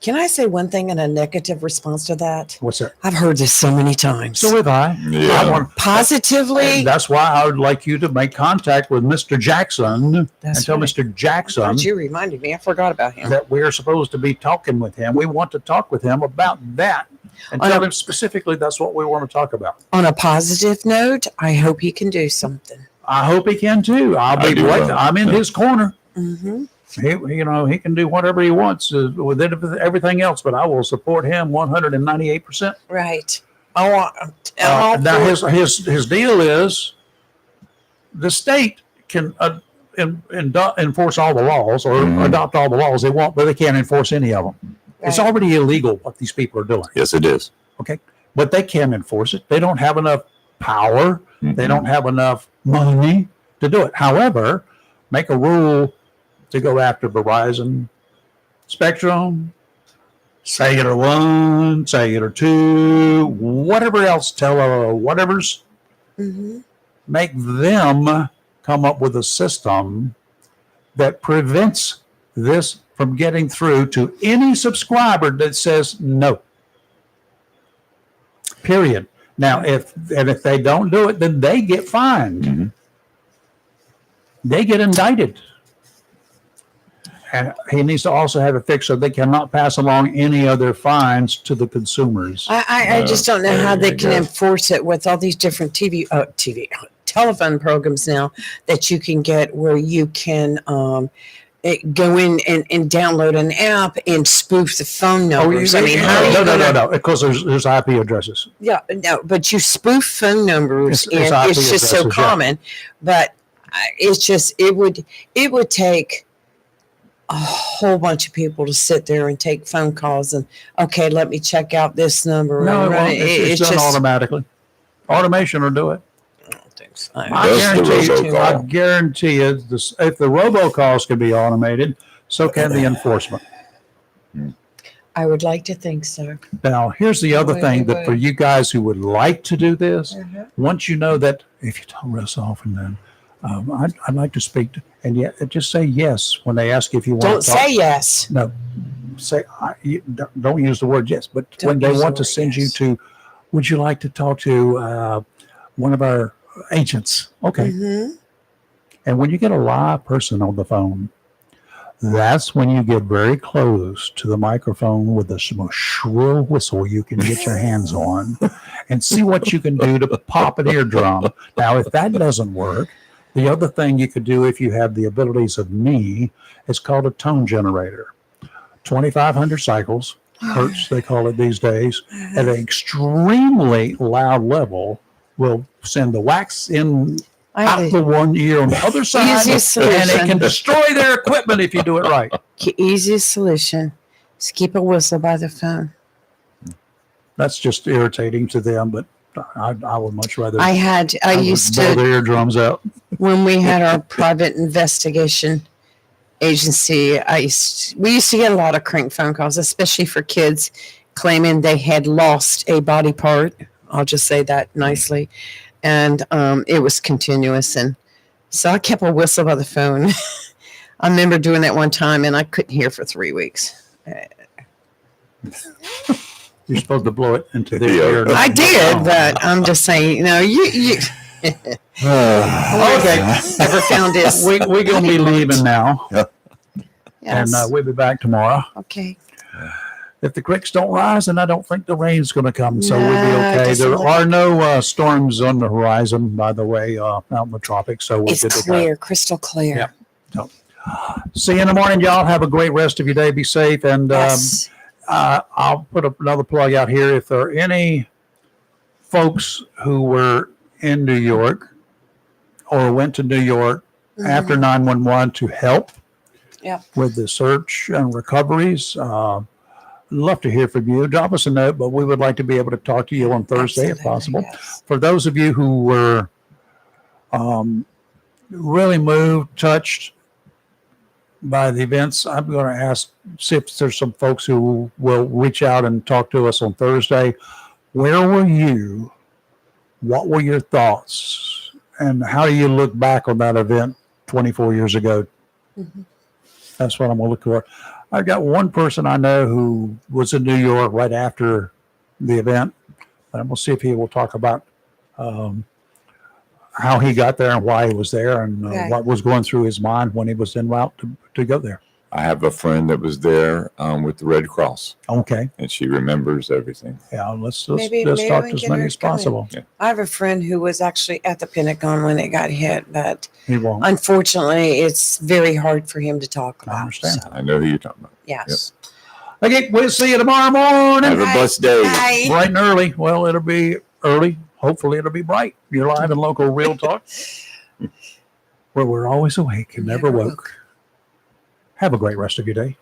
Can I say one thing in a negative response to that? What's that? I've heard this so many times. So have I. Yeah. I want, Positively, and that's why I would like you to make contact with Mr. Jackson That's and tell right. Mr. Jackson God, you reminded me. I forgot about him. that we're supposed to be talking with him. We want to talk with him about that and I tell know. him specifically that's what we want to talk about. On a positive note, I hope he can do something. I hope he can too. I do right. well. I'm in Yeah. his corner. Mm-hmm. He can do whatever he wants with everything else, but I will support him 198%. Right. I want. I'm all Now for it. his deal is the state can enforce all the laws or Mhm. adopt all the laws they want, but they can't enforce any of them. It's Right. already illegal what these people are doing, Yes, it is. but they can't enforce it. They don't have enough power. They don't have enough money to do it. However, make a rule to go after Verizon, Spectrum, Cellular One, Cellular Two, whatever else, whatever's, Mhm. make them come up with a system that prevents this from getting through to any subscriber that says no. Period. Now, if they don't do it, then they get fined. Mhm. They get indicted. And he needs to also have it fixed so they cannot pass along any other fines to the consumers. I just don't know how there they you can go. enforce it with all these different telephone programs now that you can get where you can go in and download an app and spoof the phone numbers. I mean, how are you no. Because there's IP addresses. Yeah, no, but you spoof phone numbers, It's and IP it's just so addresses, yeah. common. But it's just it would take a whole bunch of people to sit there and take phone calls and okay, let me check out this number. No, and it run won't. it. It's done just automatically. Automation will do it. I don't think so. Does I guarantee you, this, if the robocalls can be automated, so can the enforcement. I would like to think so. Now, here's the other Wait, thing that wait. for you guys who would like to do this, Uh-huh. once you know that, if you tell us often, then I'd like to speak to, and yet just say yes when they ask you if you want Don't to talk. say yes. No, say don't use the word yes, but Don't when they use the want to word send you yes. to, would you like to talk to one of our agents? Okay. Mhm. And when you get a live person on the phone, that's when you get very close to the microphone with the most shrill whistle you can get your hands on and see what you can do to pop an eardrum. Now, if that doesn't work, the other thing you could do if you have the abilities of me is called a tone generator. 2,500 cycles, hertz they call it these days, at an extremely loud level will send the wax in I out have the one ear on the other side, Easiest and it solution. can destroy their equipment if you do it right. the easiest solution is keep a whistle by the phone. That's just irritating to them, but I would much rather. I would used blow to their eardrums out. when we had our private investigation agency. We used to get a lot of crank phone calls, especially for kids claiming they had lost a body part. I'll just say that nicely, and it was continuous, and so I kept a whistle by the phone. I remember doing that one time, and I couldn't hear for 3 weeks. You're supposed to blow it into their Yeah. ear. I did, but I'm just saying, you Okay, never found this. we're going to be leaving now, Yes. and we'll be back tomorrow. Okay. If the creeks don't rise, then I don't think the rain's going to come, so we'll be No, it okay. doesn't There look are no storms on the horizon, by the way, out in the tropics, so we're It's good to go. clear, crystal clear. Yep. See you in the morning, y'all. Have a great rest of your day. Be safe, and Yes. I'll put another plug out here. If there are any folks who were in New York or went to New York after 911 to help Yep. with the search and recoveries, love to hear from you. Drop us a note, but we would like to be able to talk to you on Thursday if Absolutely, possible. yes. For those of you who were really moved, touched by the events, I'm going to ask, see if there's some folks who will reach out and talk to us on Thursday. Where were you? What were your thoughts? And how do you look back on that event 24 years ago? Mhm. That's what I'm going to look for. I've got one person I know who was in New York right after the event. And I'm going to see if he will talk about how he got there and why he was there and Okay. what was going through his mind when he was en route to go there. I have a friend that was there with the Red Cross, Okay. and she remembers everything. Yeah, let's Maybe talk we to can as get many her as coming. possible. I have a friend who was actually at the Pentagon when it got hit, but He won't. unfortunately, it's very hard for him to talk I about. understand. So, I know who you're talking about. yes. Okay, we'll see you tomorrow morning. Have a blessed day. Bye. Bright and early. Well, it'll be early. Hopefully, it'll be bright. You're live and local Real Talk, where we're always awake and never woke. Have a great rest of your day.